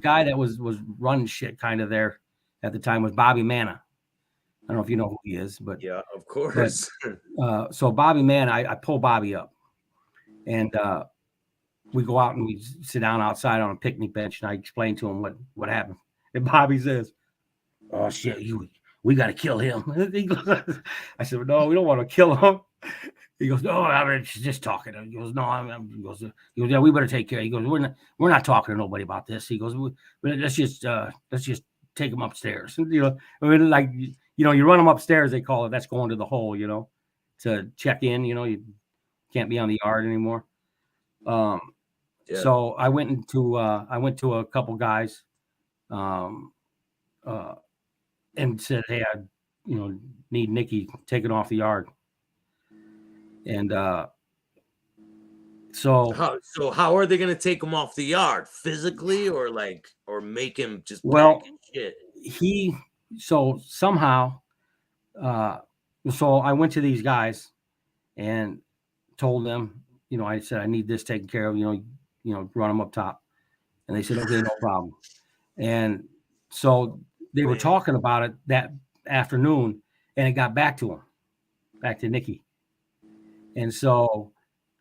guy that was running shit kind of there at the time was Bobby Manna. I don't know if you know who he is, but yeah, of course. But, so Bobby Manna, I pull Bobby up, and we go out and we sit down outside on a picnic bench, and I explain to him what happened. And Bobby says, "Oh shit, we got to kill him." I said, "No, we don't want to kill him." He goes, "No, I'm just talking." He goes, "No, he goes, yeah, we better take care." He goes, "We're not talking to nobody about this." He goes, let's just take him upstairs." I mean, like, you run them upstairs, they call it. That's going to the hole, to check in. You can't be on the yard anymore. So I went to a couple guys, and said, "Hey, I, need Nicky taken off the yard." And so how are they going to take him off the yard? Physically, or make him just shit? So somehow, so I went to these guys and told them, I said, I need this taken care of, run them up top. And they said, okay, no problem. And so they were talking about it that afternoon, and it got back to Nicky. And so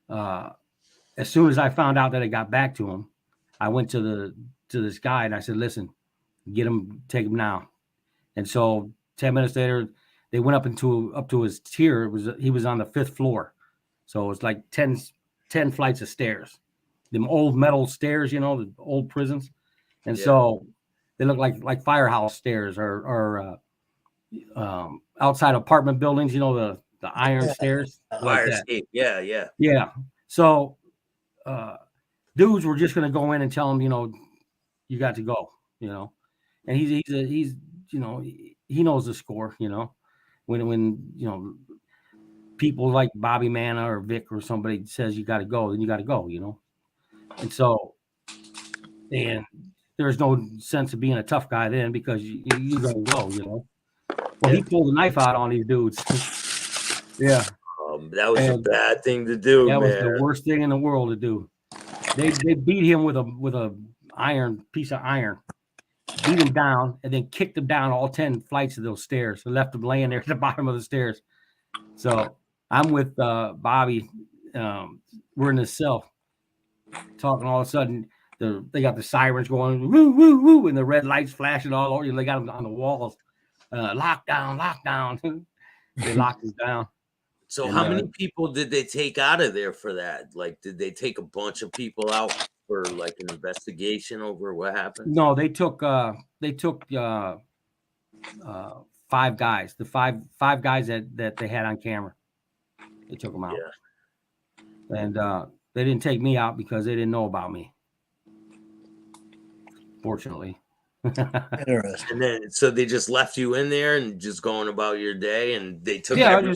as soon as I found out that it got back to him, I went to this guy and I said, listen, take him now. And so 10 minutes later, they went up to his tier. He was on the 5th floor. So it was like 10 flights of stairs, them old metal stairs, the old prisons. And so they look like firehouse stairs or outside apartment buildings, the iron stairs. Fire escape. Yeah. Yeah. So dudes were just going to go in and tell him, you got to go, and he's he knows the score, when people like Bobby Manna or Vic or somebody says you got to go, then you got to go, and so, and there's no sense of being a tough guy then, because you got to go, Well, he pulled a knife out on these dudes. Yeah. That was a bad thing to do. That was the worst thing in the world to do. They beat him with a piece of iron, beat him down, and then kicked him down all 10 flights of those stairs and left him laying there at the bottom of the stairs. So I'm with Bobby. We're in the cell talking. All of a sudden, they got the sirens going, woo, woo, woo, and the red lights flashing all over. They got them on the walls. Lockdown. They locked us down. So how many people did they take out of there for that? Like, did they take a bunch of people out for like an investigation over what happened? No, they took 5 guys. The five guys that they had on camera. They took them out. Yeah. And they didn't take me out because they didn't know about me. Fortunately. Interesting. And then, so they just left you in there and just going about your day, and they took everyone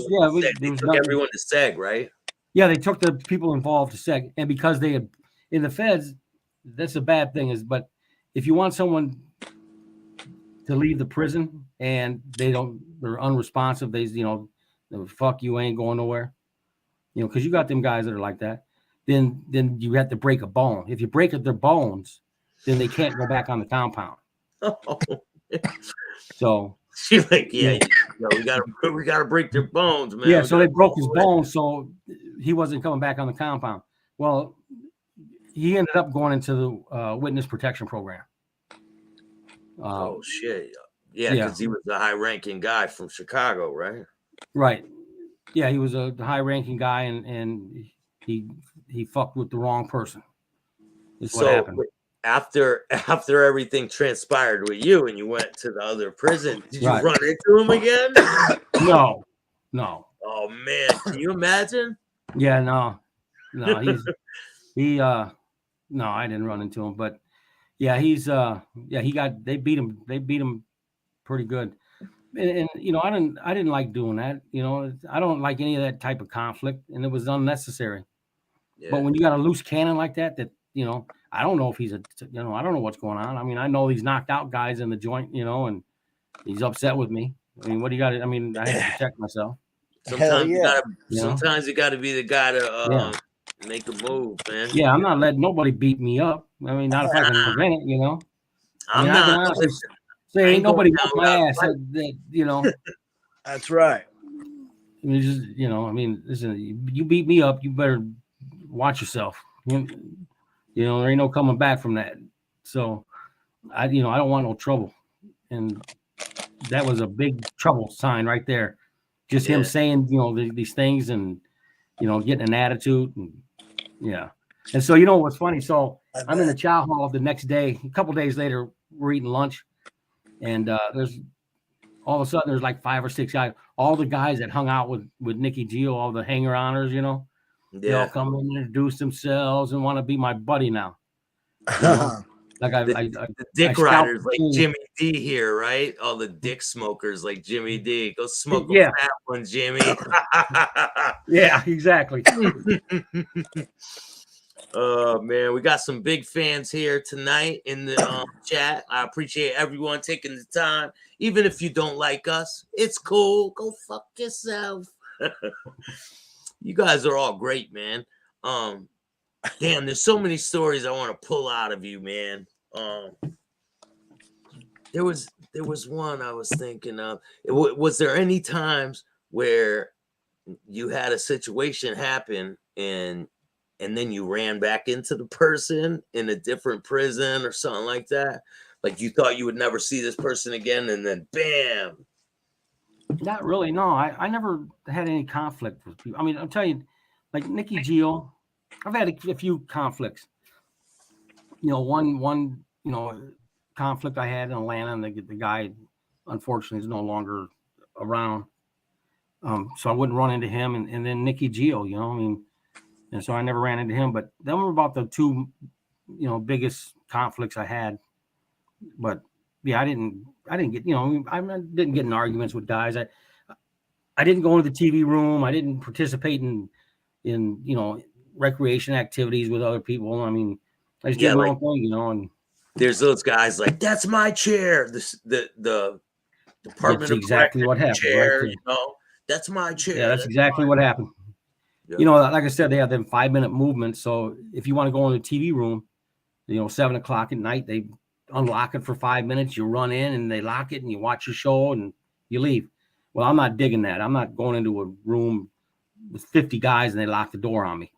everyone to SEG, right? Yeah, they took the people involved to SEG, and because they had in the feds, that's a bad thing. But if you want someone to leave the prison and they're unresponsive, fuck you, ain't going nowhere, because you got them guys that are like that. Then you have to break a bone. If you break their bones, then they can't go back on the compound. Oh. So she's like, we gotta break their bones, man. Yeah, so they broke his bones, so he wasn't coming back on the compound. Well, he ended up going into the witness protection program. Oh shit! Yeah, because he was a high-ranking guy from Chicago, right? Right. Yeah, he was a high-ranking guy, and he fucked with the wrong person. Is what happened. After everything transpired with you and you went to the other prison, did you run into him again? No. Oh man, can you imagine? Yeah, no, no, I didn't run into him, but yeah, they beat him pretty good. And I didn't like doing that. I don't like any of that type of conflict, and it was unnecessary. Yeah. But when you got a loose cannon like that, I don't know if he's I don't know what's going on. I mean, I know he's knocked out guys in the joint, and he's upset with me. I mean, what do you got to? I mean, I have to protect myself. Sometimes you got to be the guy to make a move, man. Yeah, I'm not letting nobody beat me up. I mean, not if I can prevent it, I can honestly say ain't nobody whipped my ass. That's right. I mean, just listen, you beat me up, you better watch yourself. There ain't no coming back from that. So I don't want no trouble. And that was a big trouble sign right there. Just him saying, these things and, getting an attitude. And And so, what's funny? So I'm in the chow hall the next day, a couple days later, we're eating lunch. And there's all of a sudden there's like 5 or 6 guys, all the guys that hung out with Nicky Gio, all the hanger-oners, they all come and introduce themselves and want to be my buddy now. Like the dick riders like Jimmy D here, right? All the dick smokers like Jimmy D. Go smoke a fat one, Jimmy. Yeah, exactly. Oh man, we got some big fans here tonight in the chat. I appreciate everyone taking the time. Even if you don't like us, it's cool. Go fuck yourself. You guys are all great, man. Damn, there's so many stories I want to pull out of you, man. There was one I was thinking of. Was there any times where you had a situation happen and then you ran back into the person in a different prison or something like that? Like you thought you would never see this person again, and then bam. Not really. No, I never had any conflict with people. I mean, I'll tell you, like Nicky Gio, I've had a few conflicts. One conflict I had in Atlanta, and the guy, unfortunately, is no longer around. So I wouldn't run into him, and then Nicky Gio, and so I never ran into him. But them were about the two, biggest conflicts I had. But yeah, I didn't get, I didn't get in arguments with guys. I didn't go into the TV room. I didn't participate in recreation activities with other people. I mean, I just did my own thing, and there's those guys like, that's my chair. The Department of exactly what happened. Chair, right, that's my chair. Yeah, that's exactly what happened. Yeah. Like I said, they have them 5-minute movements. So if you want to go in the TV room, 7:00 at night, they unlock it for 5 minutes. You run in and they lock it and you watch your show and you leave. Well, I'm not digging that. I'm not going into a room with 50 guys and they lock the door on me,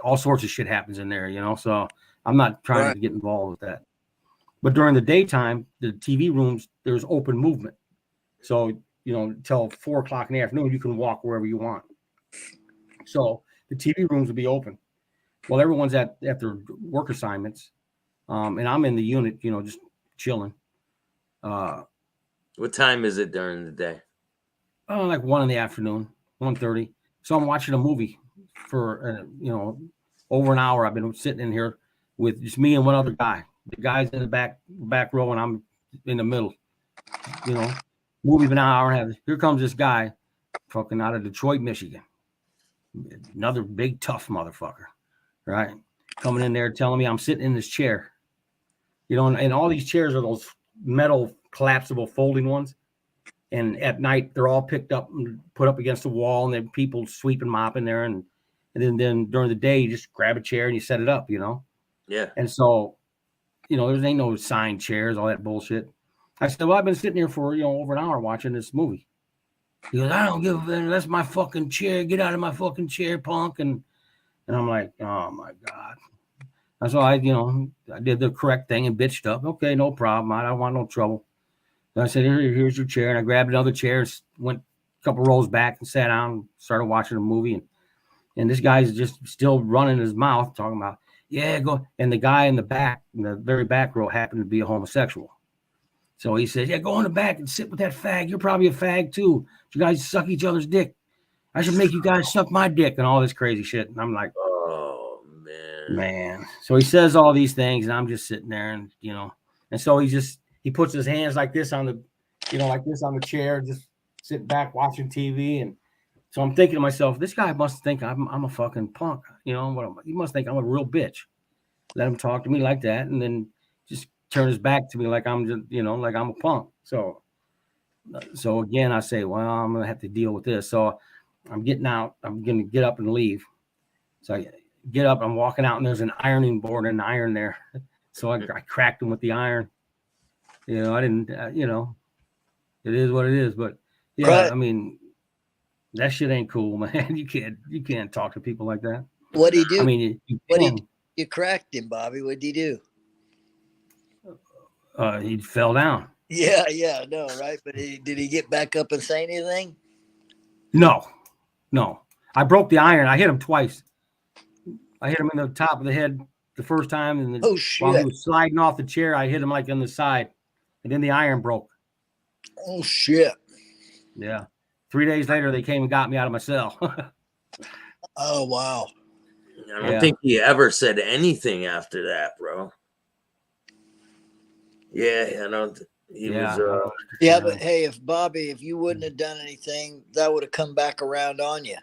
all sorts of shit happens in there, so I'm not trying to get involved with that. But during the daytime, the TV rooms, there's open movement. So, until 4:00 in the afternoon, you can walk wherever you want. So the TV rooms will be open. Well, everyone's at their work assignments. And I'm in the unit, just chilling. What time is it during the day? Like 1 in the afternoon, 1:30. So I'm watching a movie for over an hour. I've been sitting in here with just me and one other guy. The guy's in the back row, and I'm in the middle. Movie been an hour and a half. Here comes this guy, fucking out of Detroit, Michigan. Another big tough motherfucker, right? Coming in there telling me I'm sitting in this chair. And all these chairs are those metal collapsible folding ones. And at night, they're all picked up and put up against the wall, and then people sweep and mop in there. And then during the day, you just grab a chair and you set it up, Yeah. And so, there ain't no signed chairs, all that bullshit. I said, well, I've been sitting here for, over an hour watching this movie. He goes, I don't give a damn. That's my fucking chair. Get out of my fucking chair, punk. And I'm like, oh, my God. And so I did the correct thing and bitched up. Okay, no problem. I don't want no trouble. I said, here's your chair. And I grabbed another chair, went a couple rows back and sat down and started watching a movie. And this guy's just still running his mouth talking about, yeah, go. And the guy in the very back row happened to be a homosexual. So he says, yeah, go in the back and sit with that fag. You're probably a fag too. You guys suck each other's dick. I should make you guys suck my dick and all this crazy shit. And I'm like, oh, man. So he says all these things and I'm just sitting there and, and so he puts his hands like this on the chair, just sitting back watching TV. And so I'm thinking to myself, this guy must think I'm a fucking punk. He must think I'm a real bitch. Let him talk to me like that. And then just turn his back to me like I'm just, like I'm a punk. So again, I say, well, I'm going to have to deal with this. So I'm getting out. I'm going to get up and leave. So I get up. I'm walking out and there's an ironing board and an iron there. So I cracked him with the iron. I didn't, it is what it is. But yeah, right. I mean, that shit ain't cool, man. You can't talk to people like that. What'd he do? I mean, you cracked him, Bobby. What'd he do? He fell down. Yeah, no, right. But did he get back up and say anything? No. I broke the iron. I hit him twice. I hit him in the top of the head the first time, and while he was sliding off the chair, I hit him like on the side, and then the iron broke. Oh shit! Yeah. 3 days later, they came and got me out of my cell. Oh wow! I don't think he ever said anything after that, bro. Yeah, I don't. He was. Yeah, but hey, if you wouldn't have done anything, that would have come back around on you.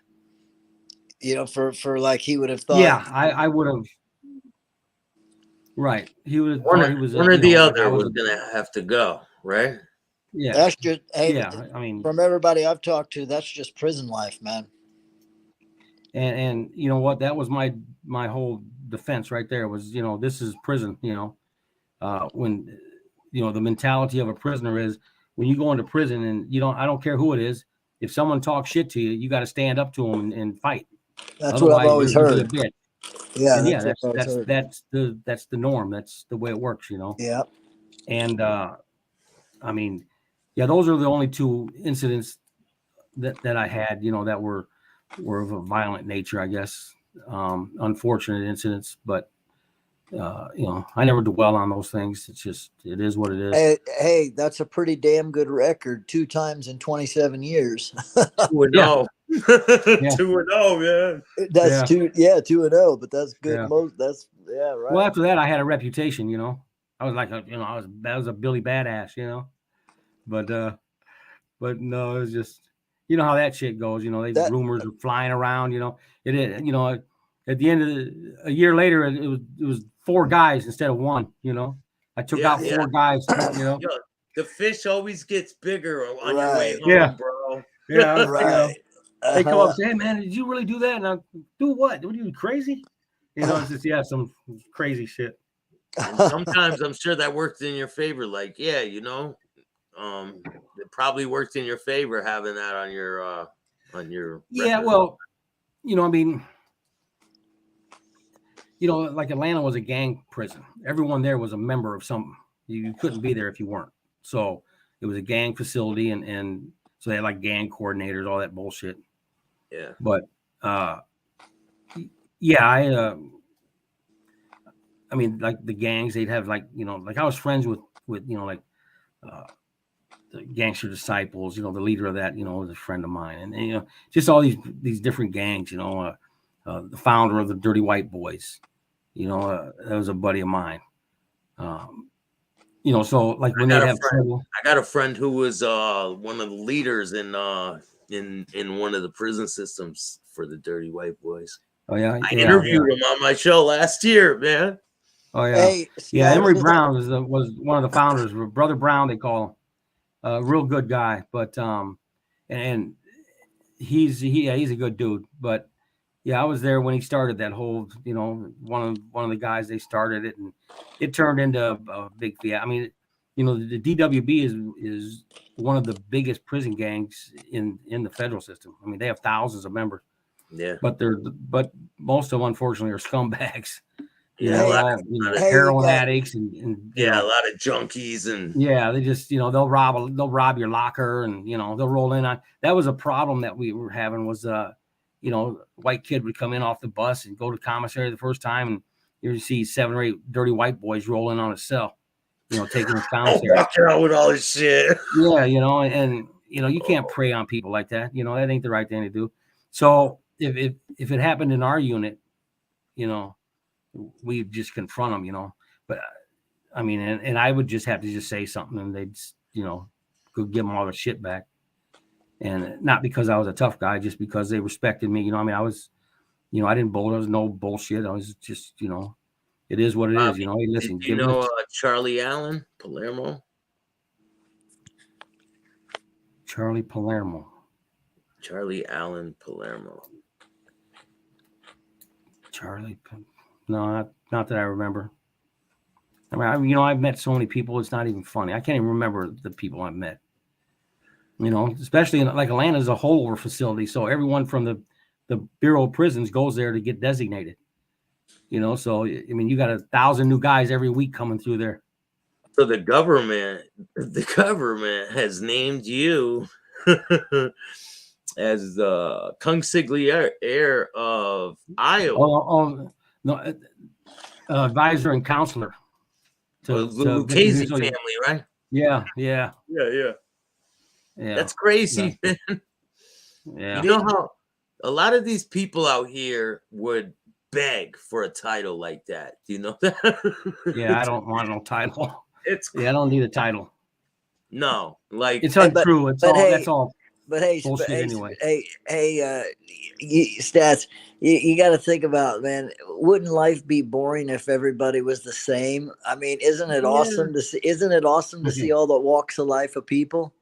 For like he would have thought. Yeah, I would have. Right, he would have. One or the other was gonna have to go, right? Yeah, that's just. Hey, yeah, I mean, from everybody I've talked to, that's just prison life, man. And you know what? That was my whole defense right there. Was this is prison. When. The mentality of a prisoner is when you go into prison and I don't care who it is. If someone talks shit to you, you got to stand up to them and fight. That's what I've always heard. Yeah, that's the norm. That's the way it works, Yeah. And I mean, those are the only two incidents that I had, that were of a violent nature, I guess. Unfortunate incidents, but I never dwell on those things. It's just, it is what it is. Hey, that's a pretty damn good record. 2 times in 27 years. 2-0. 2-0, man. That's 2-0, but that's good. Yeah. Right. Well, after that, I had a reputation, I was like, I was a Billy Badass, but no, it was just, how that shit goes, rumors are flying around, it is, at the end of a year later, it was 4 guys instead of 1. I took out 4 guys. Yo, the fish always gets bigger on your way home, bro. Yeah, right. They come up and say, "Hey, man, did you really do that?" And I do what? What are you crazy? It's just some crazy shit. And sometimes I'm sure that worked in your favor. Like, it probably worked in your favor having that on your. Yeah, record. well, I mean. Like Atlanta was a gang prison. Everyone there was a member of something. You couldn't be there if you weren't. So it was a gang facility, and so they had like gang coordinators, all that bullshit. Yeah. But I mean, like the gangs, they'd have like I was friends with like the Gangster Disciples, the leader of that, was a friend of mine, and just all these different gangs, the founder of the Dirty White Boys, that was a buddy of mine. So like when they have trouble. I got a friend who was one of the leaders in one of the prison systems for the Dirty White Boys. Oh yeah, I interviewed him on my show last year, man. Oh yeah, Emory Brown was one of the founders. Brother Brown, they call him. A real good guy, but and he's a good dude. But yeah, I was there when he started that whole, one of the guys, they started it, and it turned into a big fiasco. I mean, the DWB is one of the biggest prison gangs in the federal system. I mean, they have thousands of members. Yeah, but most of them, unfortunately, are scumbags. Yeah, heroin addicts and a lot of junkies, and they just they'll rob your locker, and they'll roll in on. That was a problem that we were having was white kid would come in off the bus and go to commissary the first time, and you see 7 or 8 dirty white boys rolling on a cell, taking his commissary. Walking out with all this shit. Yeah, and you can't prey on people like that. That ain't the right thing to do. So if it happened in our unit, we just confront them, but I mean, and I would just have to just say something, and they'd, go give them all their shit back. And not because I was a tough guy, just because they respected me. I mean, I was, I didn't there was no bullshit. I was just, it is what it is. Hey, listen, Charlie Allen Palermo. Charlie Palermo. Charlie Allen Palermo. No, not that I remember. I mean, I've met so many people, it's not even funny. I can't even remember the people I've met. Especially like Atlanta is a holdover facility, so everyone from the Bureau of Prisons goes there to get designated. So I mean, you got 1,000 new guys every week coming through there. So the government has named you as the consigliere of Iowa. No, advisor and counselor to the Lucchese family, right? Yeah. That's crazy, man. Yeah. How a lot of these people out here would beg for a title like that. Do you know that? Yeah, I don't want no title. I don't need a title. No, like it's untrue. That's all. But hey, bullshit anyway. Stats, you got to think about, man. Wouldn't life be boring if everybody was the same? I mean, isn't it awesome to see? Isn't it awesome to see all the walks of life of people?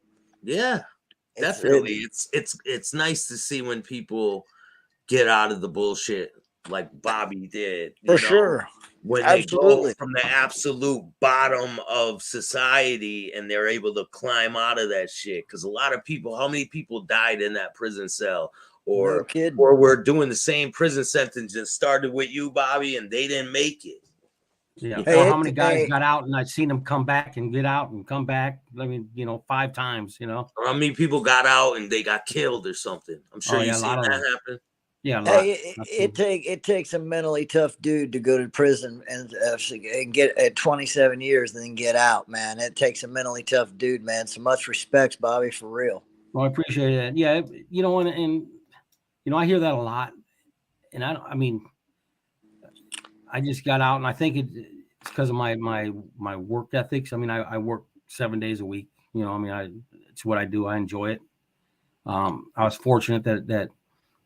Yeah, definitely. It's nice to see when people get out of the bullshit like Bobby did. For sure. When they go from the absolute bottom of society and they're able to climb out of that shit. Because a lot of people, how many people died in that prison cell? Or we're doing the same prison sentence and started with you, Bobby, and they didn't make it. Yeah. Or how many guys got out and I've seen them come back and get out and come back. I mean, 5 times, Or how many people got out and they got killed or something. I'm sure you've seen that happen. Yeah, it takes a mentally tough dude to go to prison and get at 27 years and then get out, man. It takes a mentally tough dude, man. So much respect, Bobby, for real. Well, I appreciate it. Yeah, and I hear that a lot, and I mean, I just got out, and I think it's because of my work ethics. I mean, I work 7 days a week. It's what I do. I enjoy it. I was fortunate that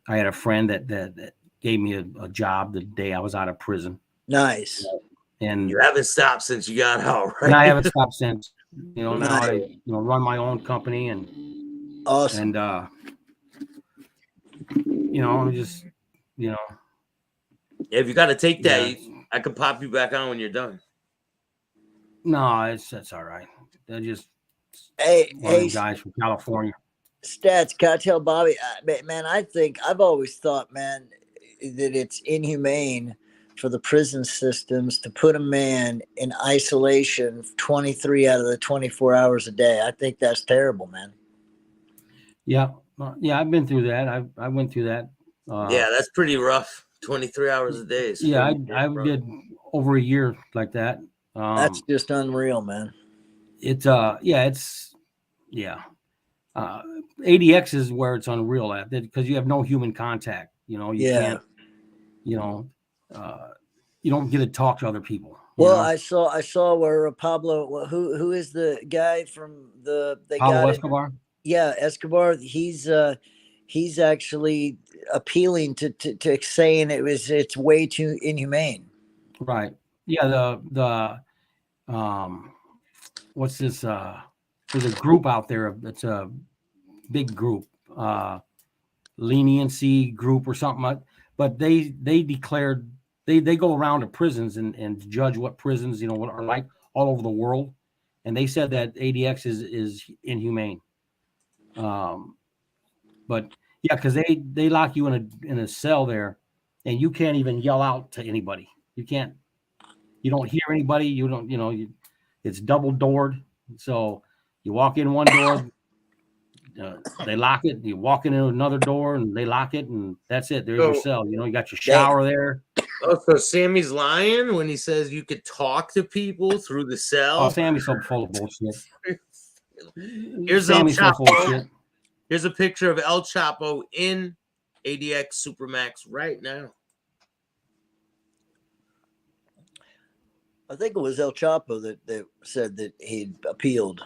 I had a friend that gave me a job the day I was out of prison. Nice. And you haven't stopped since you got out, right? And I haven't stopped since. Now nice. I run my own company and awesome. And I'm just if you got to take that, I could pop you back on when you're done. No, that's all right. They're just guys from California. Stats, can I tell Bobby, man, I've always thought, man, that it's inhumane for the prison systems to put a man in isolation 23 out of the 24 hours a day. I think that's terrible, man. Yeah. I've been through that. I went through that. That's pretty rough. 23 hours a day. I did over a year like that. That's just unreal, man. ADX is where it's unreal at, because you have no human contact. You can't. You don't get to talk to other people. Well, I saw where Pablo, who is the guy from they Pablo got Escobar. Yeah, Escobar. He's actually appealing to saying it's way too inhumane. Right. Yeah. What's this? There's a group out there that's a big group, leniency group or something. But they declared they go around to prisons and judge what prisons what are like all over the world, and they said that ADX is inhumane. But yeah, because they lock you in a cell there, and you can't even yell out to anybody. You can't. You don't hear anybody. You don't. It's double doored, so you walk in one door. They lock it. You walk into another door and they lock it, and that's it. There's your cell. You got your shower there. Oh, so Sammy's lying when he says you could talk to people through the cell? Oh, Sammy's so full of bullshit. Here's Sammy's El Chapo. Here's a picture of El Chapo in ADX Supermax right now. I think it was El Chapo that said that he appealed.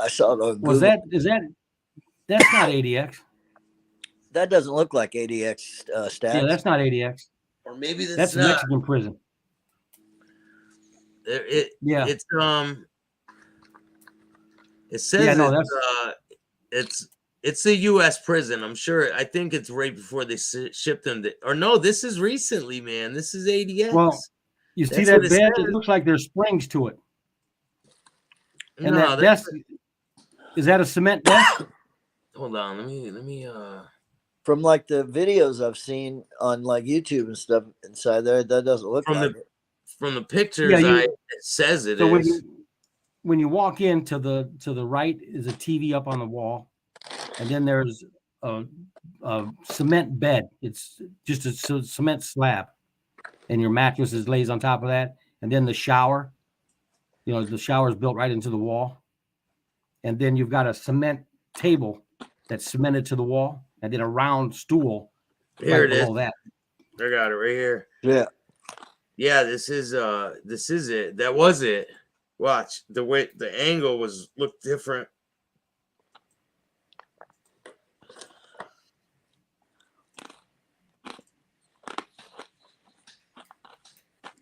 I saw it on Was Google. That's not ADX. That doesn't look like ADX Staxx. Yeah, that's not ADX. Or maybe that's Mexican prison. It says it's a U.S. prison. I'm sure. I think it's right before they shipped them. This is recently, man. This is ADX. Well, you see that bed? It looks like there's springs to it. And that desk, is that a cement desk? Hold on, let me from like the videos I've seen on like YouTube and stuff inside there, that doesn't look like it. From the pictures, it says it is. When you walk in to the right is a TV up on the wall, and then there's a cement bed. It's just a cement slab, and your mattress lays on top of that, and then the shower. The shower is built right into the wall, and then you've got a cement table that's cemented to the wall, and then a round stool here right below that. I got it right here. Yeah, this is it. That was it. Watch the way the angle looked different.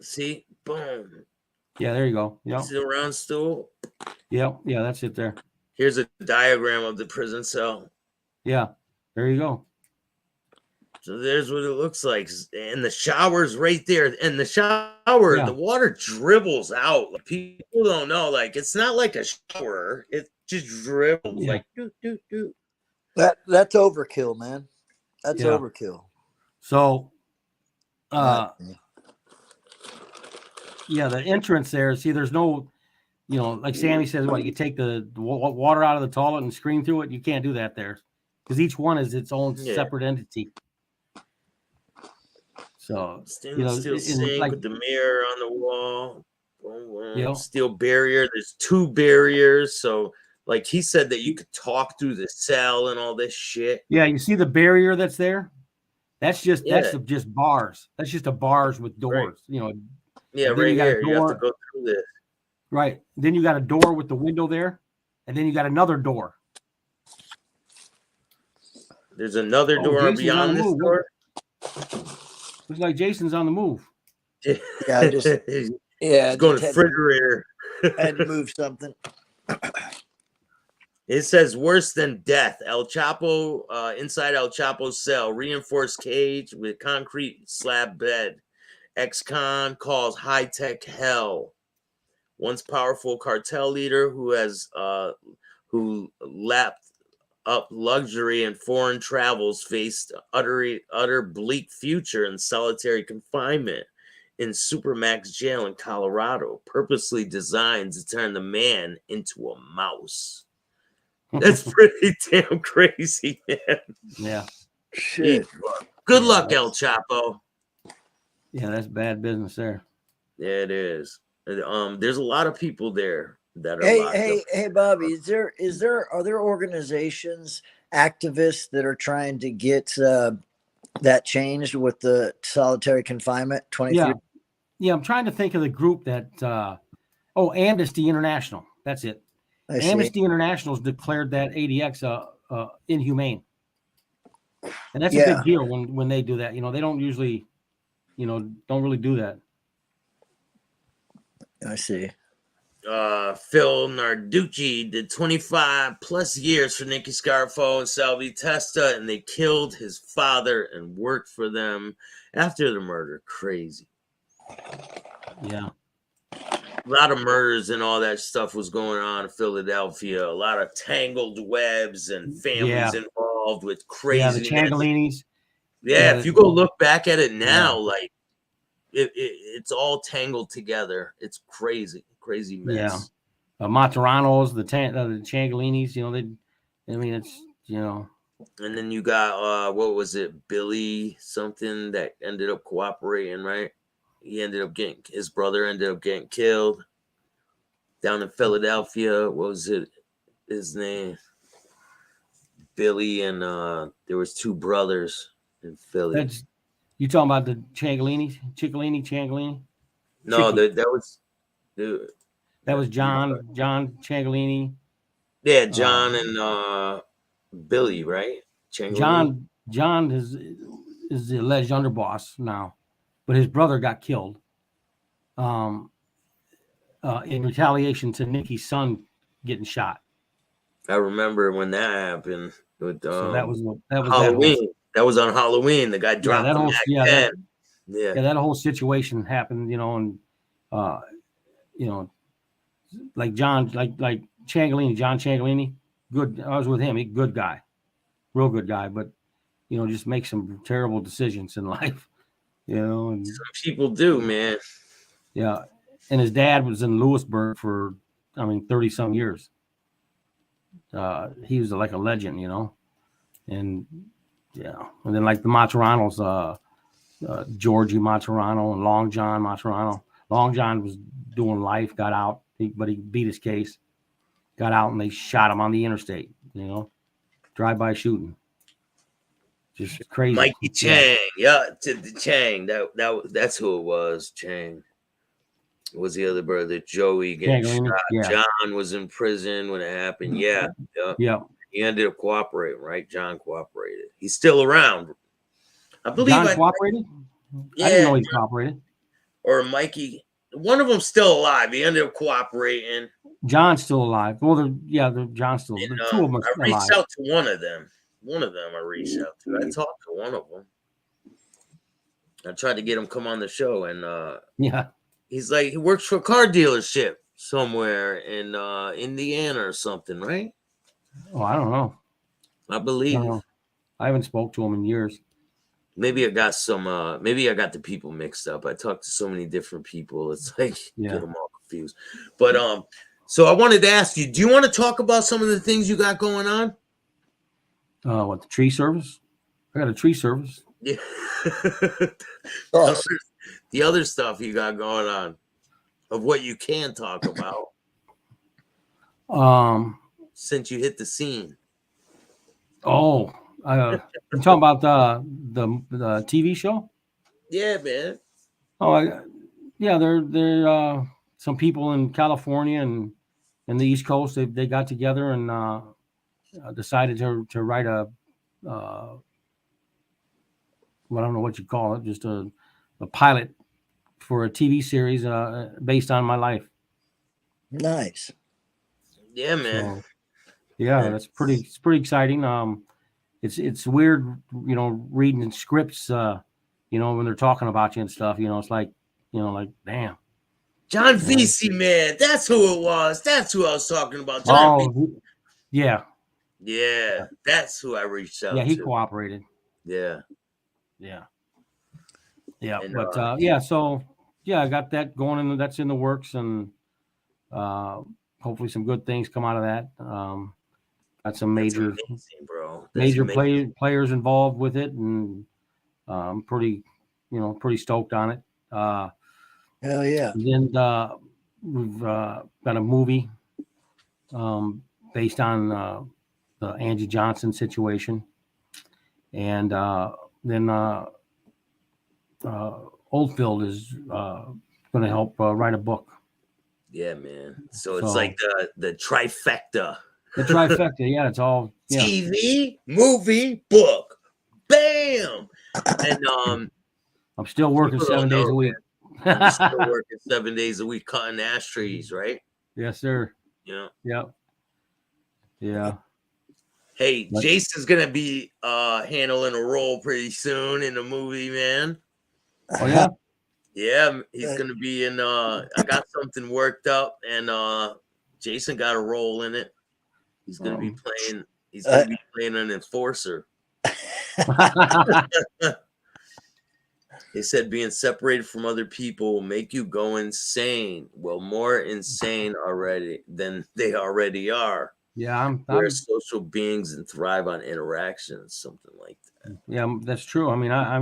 See, boom. Yeah, there you go. Yeah, see the round stool. Yeah, that's it there. Here's a diagram of the prison cell. Yeah, there you go. So there's what it looks like. And the shower's right there. And the shower, the water dribbles out. Like, people don't know. Like, it's not like a shower. It just dribbles like doo, doo, doo. That's overkill, man. That's overkill. So the entrance there, see, there's no, like Sammy says, you take the water out of the toilet and scream through it. You can't do that there, because each one is its own separate entity. So stainless steel sink with the mirror on the wall. Boom, boom. Steel barrier. There's 2 barriers. So like he said that you could talk through the cell and all this shit. Yeah, you see the barrier that's there? That's just bars. That's just a bars with doors. Right. Yeah, right here. You have to go through this. Right. Then you got a door with the window there, and then you got another door. There's another door beyond this door. Looks like Jason's on the move. Yeah, he's going to the refrigerator. Had to move something. It says worse than death. El Chapo, inside El Chapo's cell, reinforced cage with concrete slab bed. Ex-con calls high-tech hell. Once powerful cartel leader who lapped up luxury and foreign travels faced utter bleak future in solitary confinement in Supermax jail in Colorado, purposely designed to turn the man into a mouse. That's pretty damn crazy, man. Yeah. Shit. Good luck, El Chapo. Yeah, that's bad business there. Yeah, it is. There's a lot of people there. that are locked up. Hey, Bobby, are there organizations, activists that are trying to get that changed with the solitary confinement 23? Yeah, I'm trying to think of the group that Amnesty International. That's it. I see. Amnesty International has declared that ADX inhumane. And that's a big deal when they do that. They don't usually, don't really do that. I see. Phil Narducci did 25 plus years for Nicky Scarfo and Salvi Testa, and they killed his father and worked for them after the murder. Crazy. Yeah. A lot of murders and all that stuff was going on in Philadelphia. A lot of tangled webs and families involved with craziness. Yeah, the Changalinis. Yeah, if you go look back at it now, like it's all tangled together. It's crazy mess. Yeah, Mataranos, the Changalinis. It's And then you got what was it, Billy something that ended up cooperating, right? His brother ended up getting killed down in Philadelphia. What was it? His name? Billy, and there was two brothers in Philly. You talking about the Changalinis? Changalini? No, that was John Changalini. Yeah, John and Billy, right? Changalini. John is the alleged underboss now, but his brother got killed in retaliation to Nicky's son getting shot. I remember when that happened. With, so that was Halloween. That was on Halloween. The guy dropped that whole situation happened, and like John, like Changalini, John Changalini, good. I was with him. He good guy, real good guy, but just makes some terrible decisions in life. And some people do, man. Yeah, and his dad was in Lewisburg for 30 some years. He was like a legend, and then like the Mataranos, Georgie Matarano and Long John Matarano. Long John was doing life, got out, but he beat his case, got out, and they shot him on the interstate. Drive-by shooting, just crazy. Mikey Chang, to the Chang. That's who it was. Chang was the other brother. Joey getting shot. Yeah. John was in prison when it happened. Yeah. He ended up cooperating, right? John cooperated. He's still around. I believe John cooperated? Yeah, I didn't know he cooperated. Or Mikey. One of them's still alive. He ended up cooperating. John's still alive. Well, John's still alive. Two of them are I reached out to one of them. I reached out to. I talked to one of them. I tried to get him come on the show, and he's like, he works for a car dealership somewhere in Indiana or something, right? Oh, I don't know. I believe. I haven't spoke to him in years. Maybe I got the people mixed up. I talked to so many different people. It's like get them all confused. But so I wanted to ask you, do you want to talk about some of the things you got going on? What, the tree service? I got a tree service. Yeah. The other stuff you got going on of what you can talk about. Since you hit the scene. Oh, you talking about the TV show? Yeah, man. Oh, there some people in California and the East Coast. They got together and decided to write a I don't know what you call it, just a pilot for a TV series based on my life. Nice. Yeah, man. So, that's pretty exciting. It's weird, reading scripts, when they're talking about you and stuff, it's like, like, damn. John Vesey, man. That's who it was. That's who I was talking about. John Vesey. Yeah. Yeah. That's who I reached out to. Yeah, he cooperated. Yeah. And, but so I got that going, and that's in the works, and hopefully some good things come out of that. Got some major players involved with it, and I'm pretty stoked on it. Hell yeah. And then we've got a movie based on the Angie Johnson situation. And then Oldfield is going to help write a book. Yeah, man. So it's like the trifecta. The trifecta, yeah, it's all TV, movie, book. Bam! And I'm still working 7 days a week. You're still working 7 days a week cutting ashtrays, right? Yes, sir. Yeah. Yeah. Hey, Jason's gonna be handling a role pretty soon in the movie, man. Oh yeah? Yeah, he's gonna be in I got something worked up, and Jason got a role in it. He's gonna be playing an enforcer. They said being separated from other people will make you go insane. Well, more insane already than they already are. Yeah, we're social beings and thrive on interactions, something like that. Yeah, that's true. I mean, I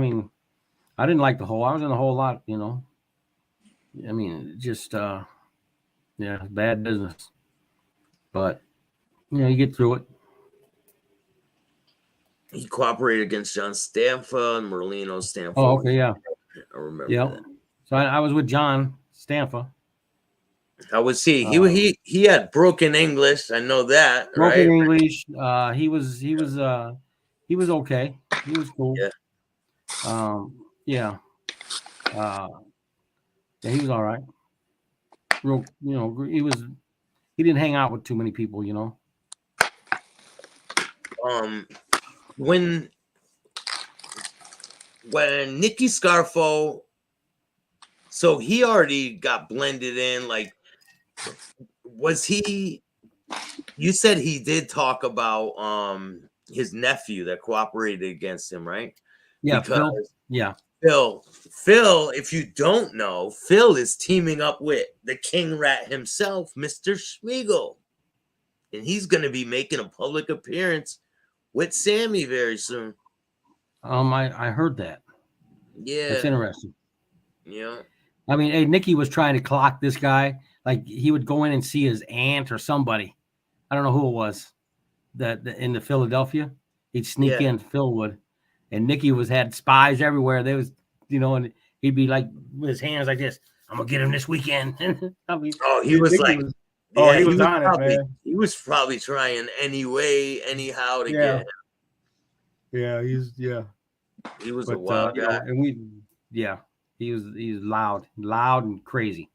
didn't like the whole. I was in the whole lot, you know. I mean, just bad business. But you get through it. He cooperated against John Stanfa and Merlino Stanfa. Oh, okay, yeah. I remember that. So I was with John Stanfa. How was he? He had broken English. I know that. Broken right? English. He was okay. He was cool. Yeah. He was all right. Real, he didn't hang out with too many people, you know. When Nicky Scarfo, so he already got blended in, like, was he, you said he did talk about his nephew that cooperated against him, right? Yeah, because Phil, if you don't know, Phil is teaming up with the King Rat himself, Mr. Schmiegel, and he's going to be making a public appearance with Sammy very soon. I heard that. Yeah, that's interesting. Yeah, I mean, hey, Nicky was trying to clock this guy. Like, he would go in and see his aunt or somebody. I don't know who it was. That in the Philadelphia, he'd sneak in. Phil would, and Nicky had spies everywhere. They was, and he'd be like with his hands like this. I'm gonna get him this weekend. He was like, he was on it, man. He was probably trying anyhow to get him. Yeah, he was a wild guy, and he's loud and crazy.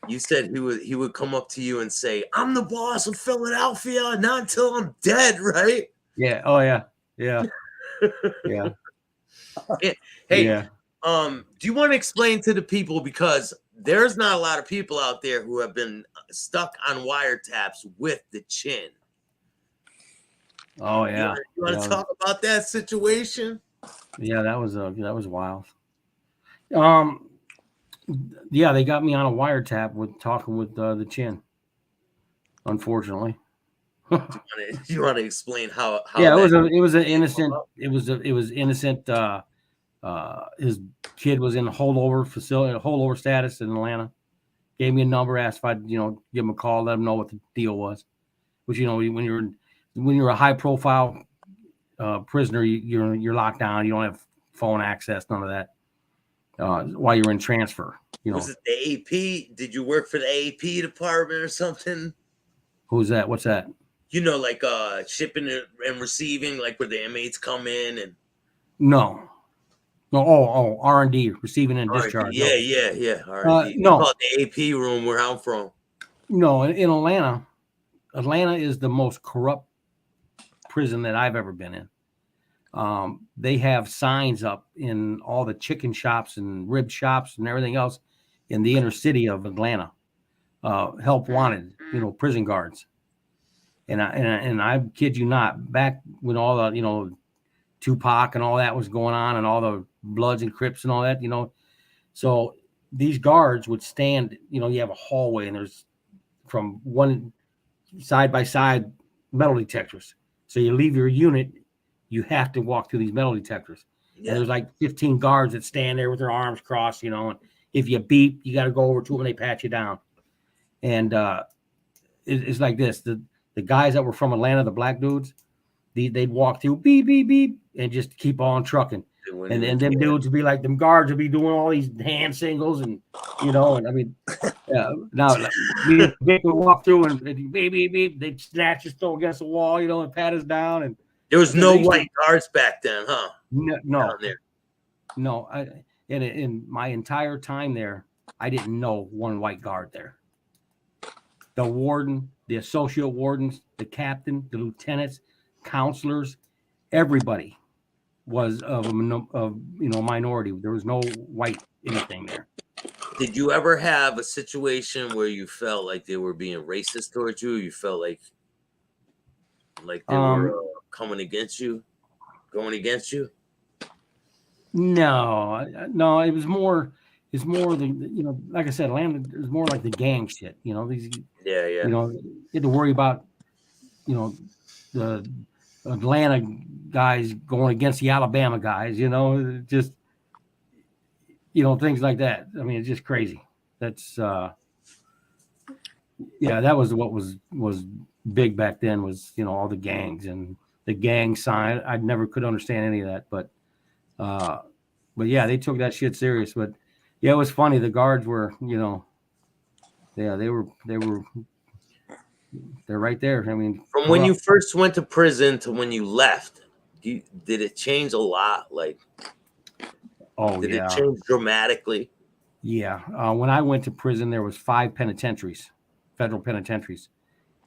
You said he would come up to you and say, "I'm the boss of Philadelphia, not until I'm dead," right? Yeah. Oh yeah. Yeah. Yeah. Hey, do you want to explain to the people, because there's not a lot of people out there who have been stuck on wiretaps with the chin. Oh yeah. You want to talk about that situation? Yeah, that was wild. Yeah, they got me on a wiretap with talking with the chin. Unfortunately. Do you want to explain how? Yeah, it was innocent. It was innocent. His kid was in a holdover status in Atlanta. Gave me a number, asked if I'd give him a call, let him know what the deal was. Which when you're a high profile prisoner, you're locked down. You don't have phone access, none of that. While you're in transfer, Was it the AP? Did you work for the AP department or something? Who's that? What's that? Like shipping and receiving, like where the inmates come in and. No. R&D, receiving and discharge. Yeah. R&D. No. Call it the AP room where I'm from. No, in Atlanta is the most corrupt prison that I've ever been in. They have signs up in all the chicken shops and rib shops and everything else in the inner city of Atlanta. Help wanted, prison guards. And I kid you not, back when all the, Tupac and all that was going on and all the Bloods and Crips and all that, so these guards would stand, you have a hallway and there's from one side by side metal detectors. So you leave your unit, you have to walk through these metal detectors. Yeah. And there's like 15 guards that stand there with their arms crossed, and if you beep, you got to go over to them and they pat you down. And it's like this: the guys that were from Atlanta, the black dudes, they'd walk through beep beep beep and just keep on trucking, and them dudes would be like them guards would be doing all these hand singles and and I mean, now like, we would walk through and beep beep beep, they'd snatch us, throw against the wall, and pat us down, and there was no white guards back then, huh? No. No, in my entire time there, I didn't know one white guard there. The warden, the associate wardens, the captain, the lieutenants, counselors, everybody was of a minority. There was no white anything there. Did you ever have a situation where you felt like they were being racist towards you? You felt like they were coming against you, going against you? No, it was more. It's more the like I said, Atlanta is more like the gang shit. These. Yeah. You had to worry about the Atlanta guys going against the Alabama guys. Just things like that. I mean, it's just crazy. That's that was what was big back then. Was all the gangs and the gang sign. I never could understand any of that, but yeah, they took that shit serious. But yeah, it was funny. The guards were, they're right there. I mean, from when you first went to prison to when you left, did it change a lot? Like, did it change dramatically? Yeah. When I went to prison, there was 5 penitentiaries, federal penitentiaries,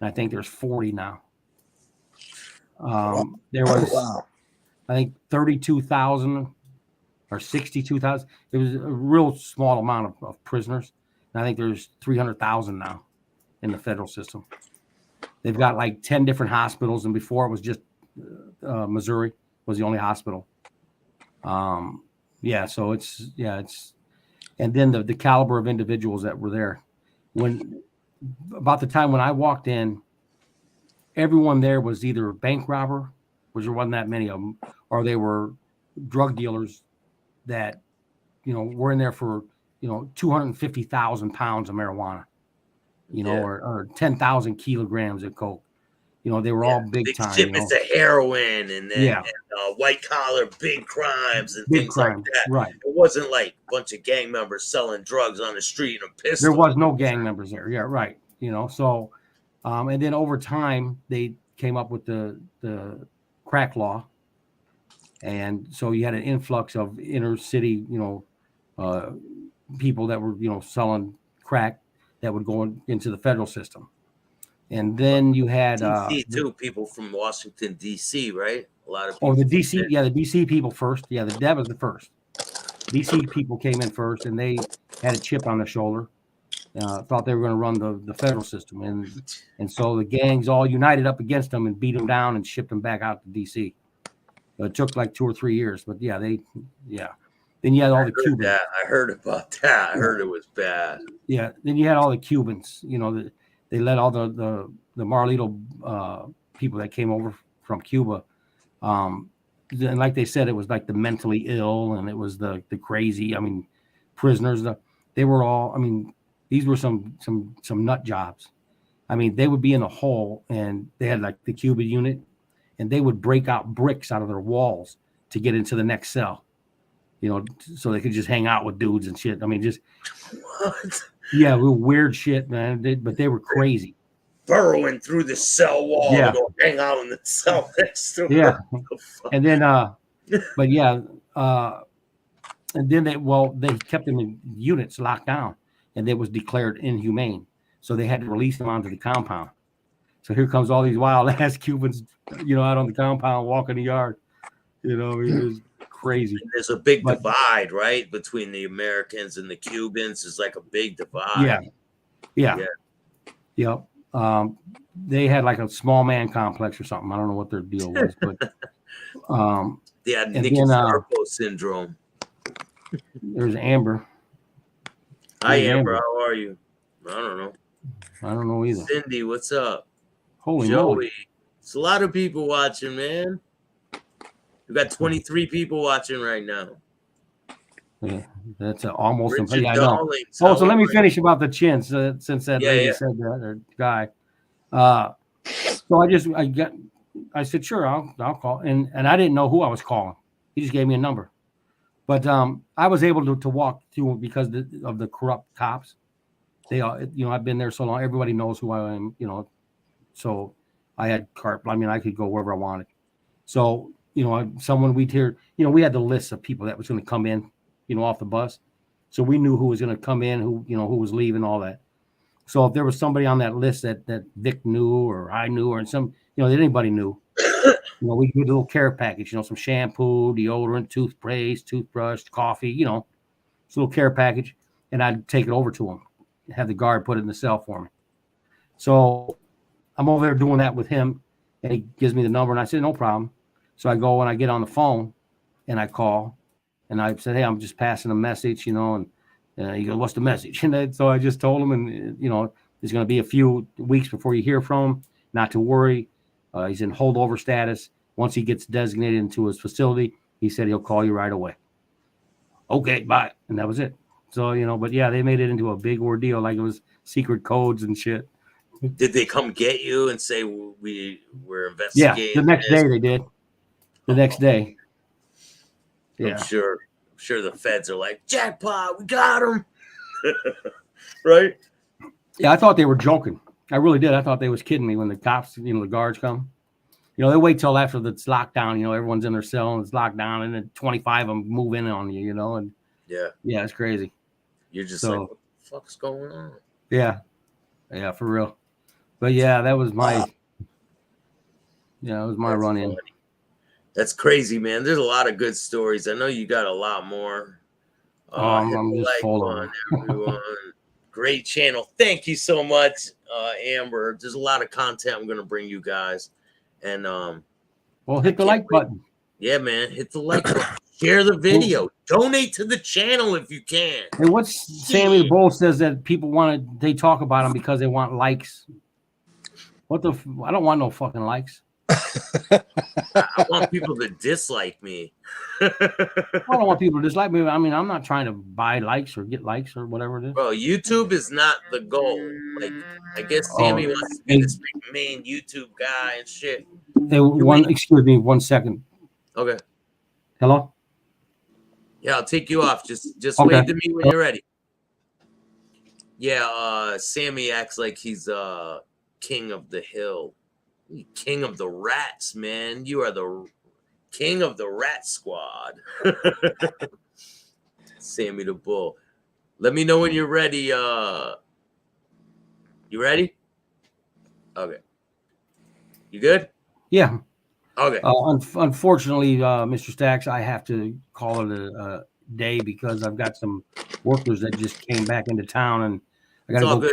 and I think there's 40 now. There was, I think, 32,000 or 62,000. It was a real small amount of prisoners. And I think there's 300,000 now in the federal system. They've got like 10 different hospitals, and before it was just Missouri was the only hospital. So it's and then the caliber of individuals that were there. When about the time when I walked in, everyone there was either a bank robber, which there wasn't that many of them, or they were drug dealers that were in there for 250,000 pounds of marijuana, or 10,000 kilograms of coke. They were all big time. Shipments of heroin and white collar big crimes and things like that. Right. It wasn't like a bunch of gang members selling drugs on the street and a pistol. There was no gang members there. Yeah, right. So and then over time they came up with the crack law. And so you had an influx of inner city, people that were, selling crack that would go into the federal system. And then you had DC too, people from Washington, D.C., right? A lot of people. Oh, the DC, the DC people first. Yeah, that was the first. DC people came in first, and they had a chip on their shoulder. Thought they were going to run the federal system, and so the gangs all united up against them and beat them down and shipped them back out to DC. It took like 2 or 3 years, but Then you had all the Cubans. I heard about that. I heard it was bad. Yeah. Then you had all the Cubans. They let all the Marlito people that came over from Cuba. And like they said, it was like the mentally ill, and it was the crazy. I mean, prisoners. They were all. I mean, these were some nut jobs. I mean, they would be in a hole, and they had like the Cuban unit. And they would break out bricks out of their walls to get into the next cell, so they could just hang out with dudes and shit. I mean, just what? Yeah, weird shit, man. But they were crazy. Burrowing through the cell wall to go hang out in the cell next to them. And then, and then they kept them in units locked down, and they was declared inhumane, so they had to release them onto the compound. So here comes all these wild ass Cubans, out on the compound, walking the yard. It was crazy. And there's a big divide, right, between the Americans and the Cubans. It's like a big divide. Yeah. They had like a small man complex or something. I don't know what their deal was, but they had Nicky Sarko syndrome. There's Amber. Hi, Amber. How are you? I don't know either. Cindy, what's up? Holy Joey. moly. It's a lot of people watching, man. We got 23 people watching right now. Yeah, that's almost impossible. I know. So let me finish about the chins since that lady said that, or guy. So I said, sure, I'll call. And I didn't know who I was calling. He just gave me a number. But I was able to walk through because of the corrupt cops. They all, I've been there so long. Everybody knows who I am, So I had carte. I mean, I could go wherever I wanted. So, someone we'd hear, we had the list of people that was going to come in, off the bus. So we knew who was going to come in, who was leaving, all that. So if there was somebody on that list that Vic knew or I knew or that anybody knew, we do a little care package, some shampoo, deodorant, toothpaste, toothbrush, coffee, it's a little care package. And I'd take it over to him, have the guard put it in the cell for me. So I'm over there doing that with him, and he gives me the number, and I said, no problem. So I go and I get on the phone, and I call, and I said, hey, I'm just passing a message, and he goes, what's the message? And so I just told him, and, there's going to be a few weeks before you hear from him, not to worry. He's in holdover status. Once he gets designated into his facility, he said he'll call you right away. Okay, bye. And that was it. So, but yeah, they made it into a big ordeal, like it was secret codes and shit. Did they come get you and say we're investigating? Yeah, the next day they did. The next day. Yeah. I'm sure the feds are like, jackpot, we got him. Right? Yeah, I thought they were joking. I really did. I thought they was kidding me when the cops, the guards come. They wait till after it's locked down, everyone's in their cell and it's locked down, and then 25 of them move in on you, and yeah, it's crazy. You're just like, what the fuck's going on? Yeah, for real. But yeah, that was my run in. That's crazy, man. There's a lot of good stories. I know you got a lot more. I'm just full of everyone. Great channel. Thank you so much, Amber. There's a lot of content I'm gonna bring you guys. And well, hit the like button. Yeah, man. Hit the like button. Share the video. Donate to the channel if you can. And what's Sammy the Bull says that people they talk about him because they want likes. I don't want no fucking likes. I want people to dislike me. I don't want people to dislike me. I mean, I'm not trying to buy likes or get likes or whatever it is. Bro, YouTube is not the goal. Like, I guess Sammy wants to be this main YouTube guy and shit. Hey, excuse me, 1 second. Okay. Hello? Yeah, I'll take you off. Just okay. Wave to me when you're ready. Yeah, Sammy acts like he's king of the hill. King of the rats, man. You are the king of the rat squad. Sammy the Bull. Let me know when you're ready. You ready? Okay. You good? Yeah. Okay. Unfortunately, Mr. Staxx, I have to call it a day because I've got some workers that just came back into town, and I got to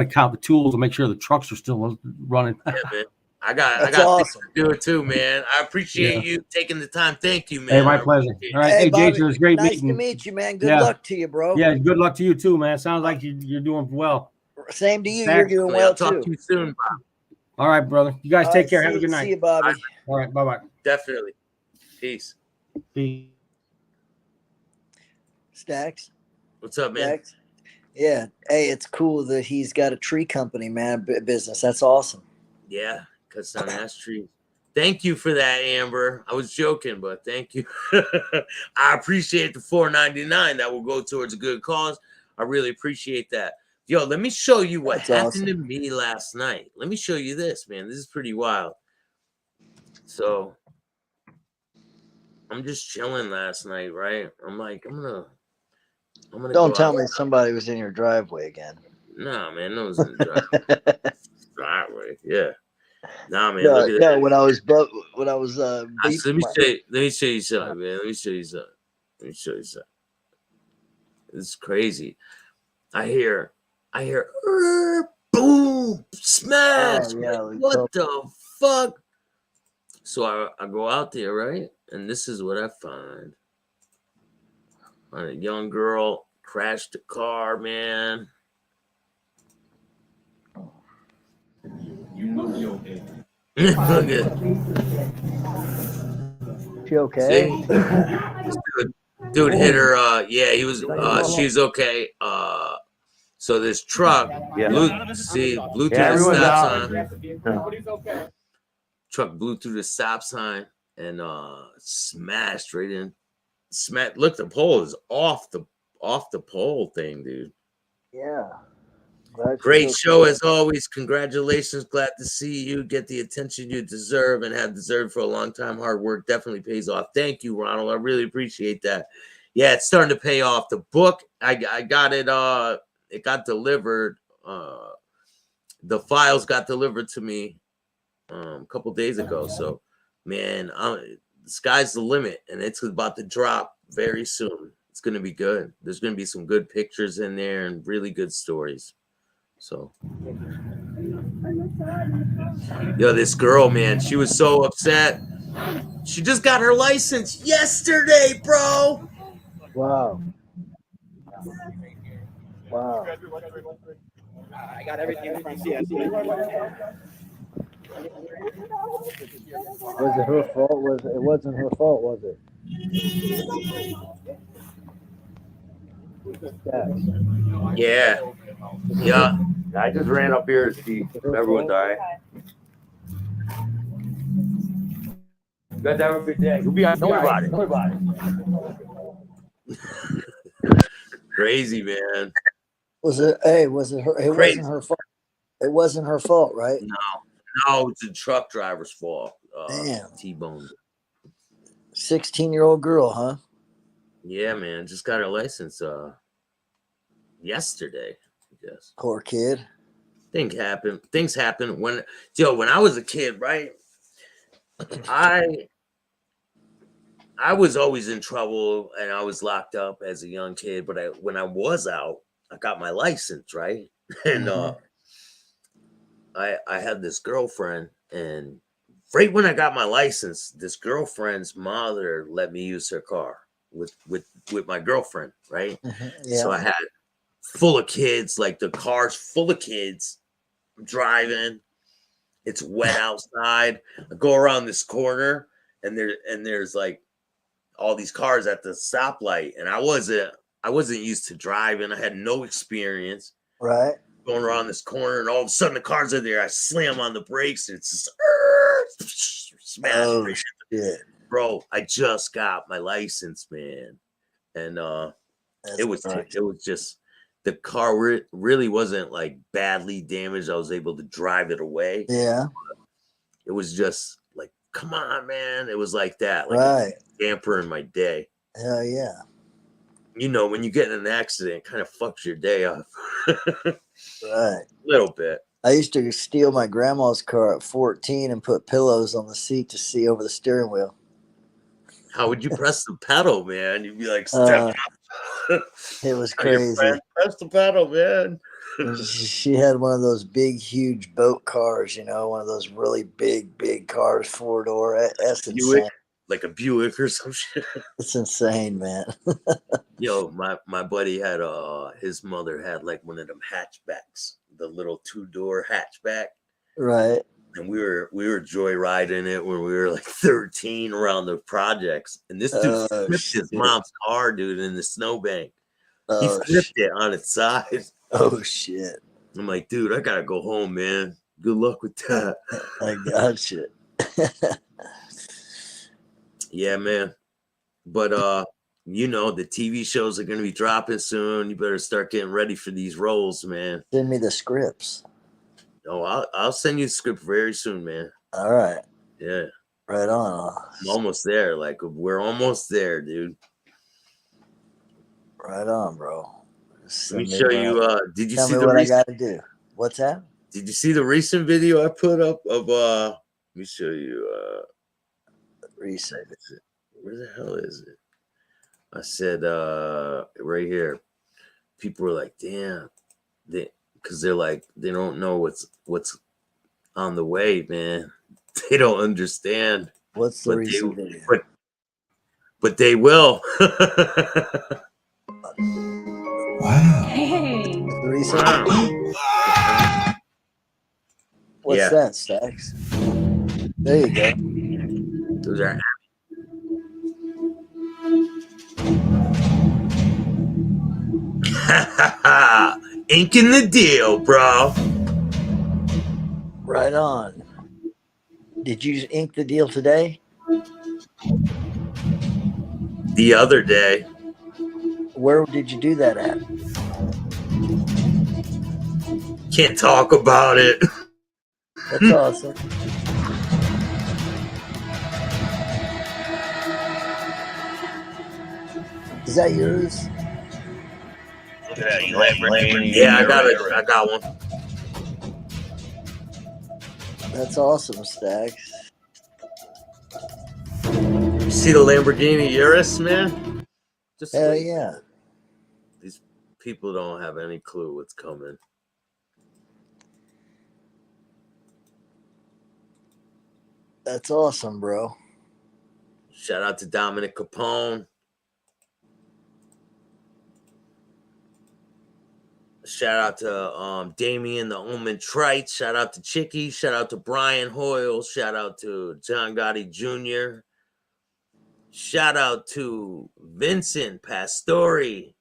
count the tools to make sure the trucks are still running. Yeah, man. I got awesome. to do it too, man. I appreciate you taking the time. Thank you, man. Hey, my pleasure. All right, hey Bobby, Jason, it was great nice meeting. to meet you, man. Good luck to you, bro. Yeah, good luck to you too, man. Sounds like you're doing well. Same to you. You're doing well too. Talk to you soon, Bob. All right, brother. You guys take care. Have a good night. See you, Bobby. All right, bye-bye. Definitely. Peace. Staxx. What's up, man? Staxx? Yeah. Hey, it's cool that he's got a tree company, man, business. That's awesome. Yeah, cuts down ash trees. Thank you for that, Amber. I was joking, but thank you. I appreciate the $4.99 that will go towards a good cause. I really appreciate that. Yo, let me show you what happened to me last night. Let me show you this, man. This is pretty wild. So I'm just chilling last night, right? I'm like, I'm gonna Don't tell me somebody was in your driveway again. Nah, man, no one's in the driveway. Yeah. Nah, man. No, when I was let me show you something, man. Let me show you something. It's crazy. I hear boom, smash. What the fuck? So I go out there, right? And this is what I find. A young girl crashed the car, man. You must be okay. Look at She okay? Dude hit her. Yeah, he was. She's okay. So this truck, Yeah. blew through the everyone's stop out. sign. Truck blew through the stop sign and smashed right in. Look, the pole is off the pole thing, dude. Yeah. Great show as always. Congratulations. Glad to see you get the attention you deserve and have deserved for a long time. Hard work definitely pays off. Thank you, Ronald. I really appreciate that. Yeah, it's starting to pay off. The book, I got it. It got delivered. The files got delivered to me a couple days ago. So, man, the sky's the limit, and it's about to drop very soon. It's going to be good. There's going to be some good pictures in there and really good stories. So, yo, this girl, man, she was so upset. She just got her license yesterday, bro. Wow. Wow. I got everything from CSC. Was it her fault? It wasn't her fault, was it? Yeah. Yeah. I just ran up here to see if everyone's all right. You guys have a good day. You'll be on. Don't worry about it. Crazy, man. Was it? Hey, was it her? It Crazy. wasn't her fault. It wasn't her fault, right? No, it's the truck driver's fault. Damn. T-boned. 16-year-old girl, huh? Yeah, man. Just got her license yesterday, I guess. Poor kid. Things happen when I was a kid, right? I was always in trouble and I was locked up as a young kid, but when I was out, I got my license, right? And I had this girlfriend, and right when I got my license, this girlfriend's mother let me use her car with my girlfriend, right? Yeah. So I had full of kids, like the car's full of kids. I'm driving. It's wet outside. I go around this corner, and there's like all these cars at the stoplight, and I wasn't used to driving. I had no experience. Right. Going around this corner, and all of a sudden the cars are there. I slam on the brakes, and it's just smash. Oh shit, bro! I just got my license, man, and it was just. The car really wasn't like badly damaged. I was able to drive it away. Yeah. It was just like, come on, man. It was like that. Like right. Damper in my day. Hell yeah. You know, when you get in an accident, it kind of fucks your day up. Right. A little bit. I used to steal my grandma's car at 14 and put pillows on the seat to see over the steering wheel. How would you press the pedal, man? You'd be like, step up. It was crazy. Press the pedal, man. She had one of those big, huge boat cars, one of those really big cars, 4-door. That's Buick, insane. like a Buick or some shit. It's insane, man. Yo, my buddy had his mother had like one of them hatchbacks, the little 2-door hatchback. Right. And we were joyriding it when we were like 13 around the projects. And this dude flipped his mom's car, dude, in the snowbank. He flipped it on its side. Oh shit. I'm like, dude, I gotta go home, man. Good luck with that. I got you. Yeah, man. But the TV shows are gonna be dropping soon. You better start getting ready for these roles, man. Send me the scripts. Oh, I'll send you the script very soon, man. All right. Yeah. Right on. I'm almost there. Like, we're almost there, dude. Right on, bro. Let me show you. Did you tell see me the what I got to do? What's that? Did you see the recent video I put up of let me show you recent. Where the hell is it? I said right here. People were like, damn, because they're like, they don't know what's on the way, man. They don't understand. What's the recent video? But they will. Wow. Hey. The recent What's that, Staxx? There you go. Those are inking the deal, bro. Right on. Did you ink the deal today? The other day. Where did you do that at? Can't talk about it. That's awesome. Is that yours? Look at that, Lamborghini. Yeah, I got one. That's awesome, Staxx. You see the Lamborghini Urus, man? Just Hell wait. yeah. These people don't have any clue what's coming. That's awesome, bro. Shout out to Dominic Capone. Shout out to Damien the Omen Trite. Shout out to Chicky. Shout out to Brian Hoyle. Shout out to John Gotti Jr. Shout out to Vincent Pastore.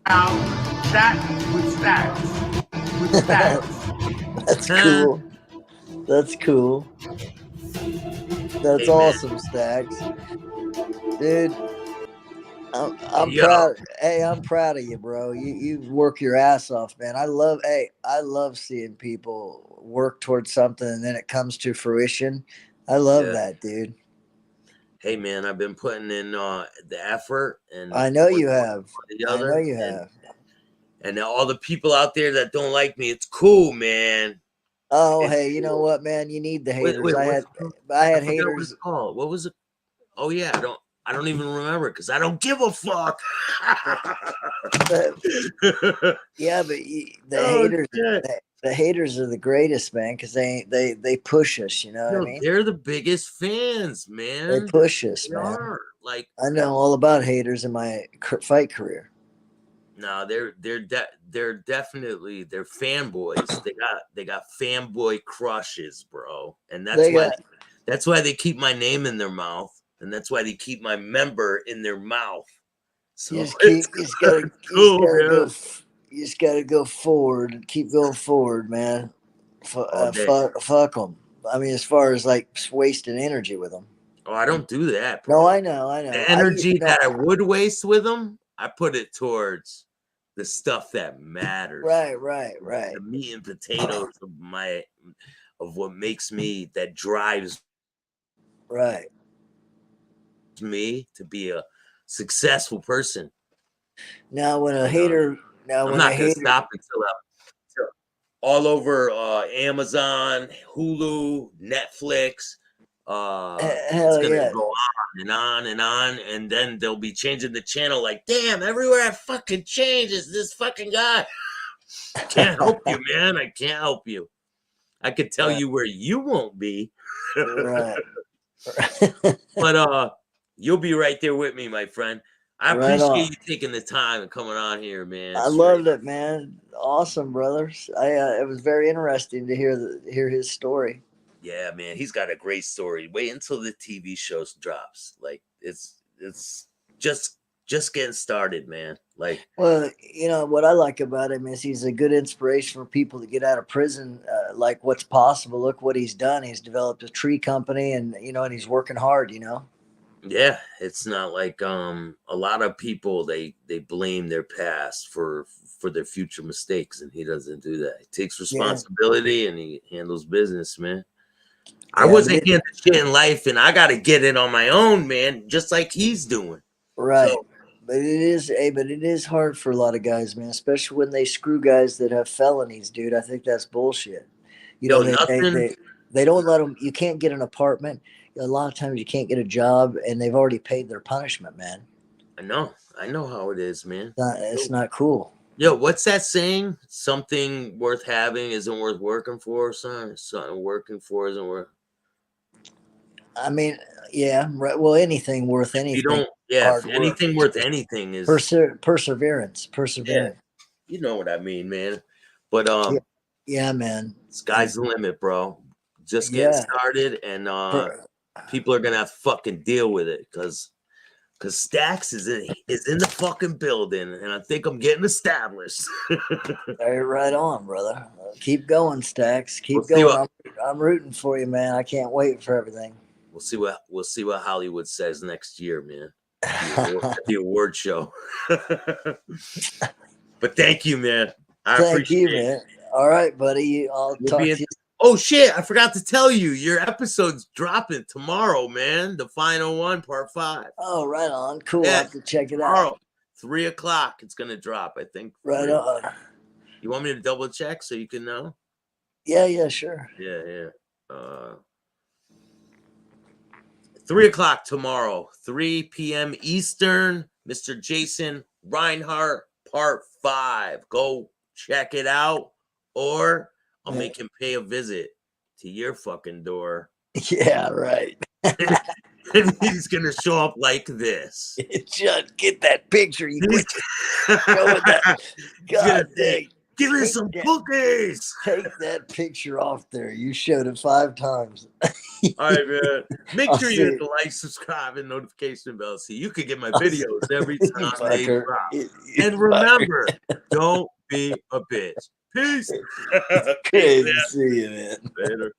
Chattin with Staxx. With Staxx. That's cool. That's cool. That's Hey, awesome, Staxx. Dude, I'm proud. Hey, I'm proud of you, bro. You work your ass off, man. I love seeing people work towards something and then it comes to fruition. I love that, dude. Hey, man, I've been putting in the effort, and I know you have. I know you have. And all the people out there that don't like me, it's cool, man. Oh, hey, you know what, man? You need the haters. Wait, I had haters. What was it called? What was it? Oh yeah, I don't even remember because I don't give a fuck. Yeah, but the haters are the greatest, man, because they push us. You know what I mean? They're the biggest fans, man. They push us, man. Are. Like, I know all about haters in my fight career. No, they're definitely fanboys. They got fanboy crushes, bro, and that's why they keep my name in their mouth, and that's why they keep my member in their mouth. So you just gotta go forward. Keep going forward, man. Fuck them. I mean, as far as like wasting energy with them. Oh, I don't do that, bro. No, I know. The energy that I would waste with them, I put it towards the stuff that matters. Right. The meat and potatoes of what makes me, that drives me to be a successful person. Now, when a hater, I'm not gonna stop until all over Amazon, Hulu, Netflix. It's gonna go on and on and on, and then they'll be changing the channel. Like, damn, everywhere I fucking change is this fucking guy. Can't help you, man. I can't help you. I could tell you where you won't be. Right. But you'll be right there with me, my friend. I appreciate you taking the time and coming on here, man. I loved it, man. Awesome, brothers. It was very interesting to hear his story. Yeah, man, he's got a great story. Wait until the TV show drops. Like, it's just getting started, man. Like, well, you know what I like about him is he's a good inspiration for people to get out of prison. Like, what's possible? Look what he's done. He's developed a tree company, and and he's working hard. Yeah, it's not like a lot of people they blame their past for their future mistakes, and he doesn't do that. He takes responsibility and he handles business, man. I wasn't getting shit in life, and I got to get it on my own, man, just like he's doing. Right. So, but it is hard for a lot of guys, man, especially when they screw guys that have felonies, dude. I think that's bullshit. They don't let them. You can't get an apartment. A lot of times you can't get a job, and they've already paid their punishment, man. I know how it is, man. It's not cool. Yo, what's that saying? Something worth having isn't worth working for, son. Something working for isn't worth. I mean, yeah, right. Well, anything worth anything. You don't, anything worth anything is perseverance. Yeah, you know what I mean, man. But yeah, man. Sky's the limit, bro. Just getting started, and people are gonna have to fucking deal with it because Because Staxx is in the fucking building, and I think I'm getting established. Hey, right on, brother. Keep going, Staxx. Keep We'll going. I'm rooting for you, man. I can't wait for everything. We'll see what Hollywood says next year, man. At the award show. But thank you, man. I appreciate it. Man. All right, buddy. I'll talk to you. Oh shit, I forgot to tell you. Your episode's dropping tomorrow, man. The final one, part 5. Oh, right on. Cool. Yeah, I'll have to check it tomorrow, out. 3 o'clock. It's gonna drop, I think. Right on. You want me to double check so you can know? Yeah, sure. Yeah. 3 o'clock tomorrow, 3 p.m. Eastern. Mr. Jason Reinhardt, part 5. Go check it out, or I'll make him pay a visit to your fucking door. Yeah, right. And he's gonna show up like this. Just get that picture. You quit showing that. God dang. Give me some cookies. Take that picture off there. You showed it 5 times. All right, man. Make sure you hit the like, subscribe, and notification bell so you can get my videos every time they drop. And remember, don't be a bitch. Peace. Good to see you, man. Later.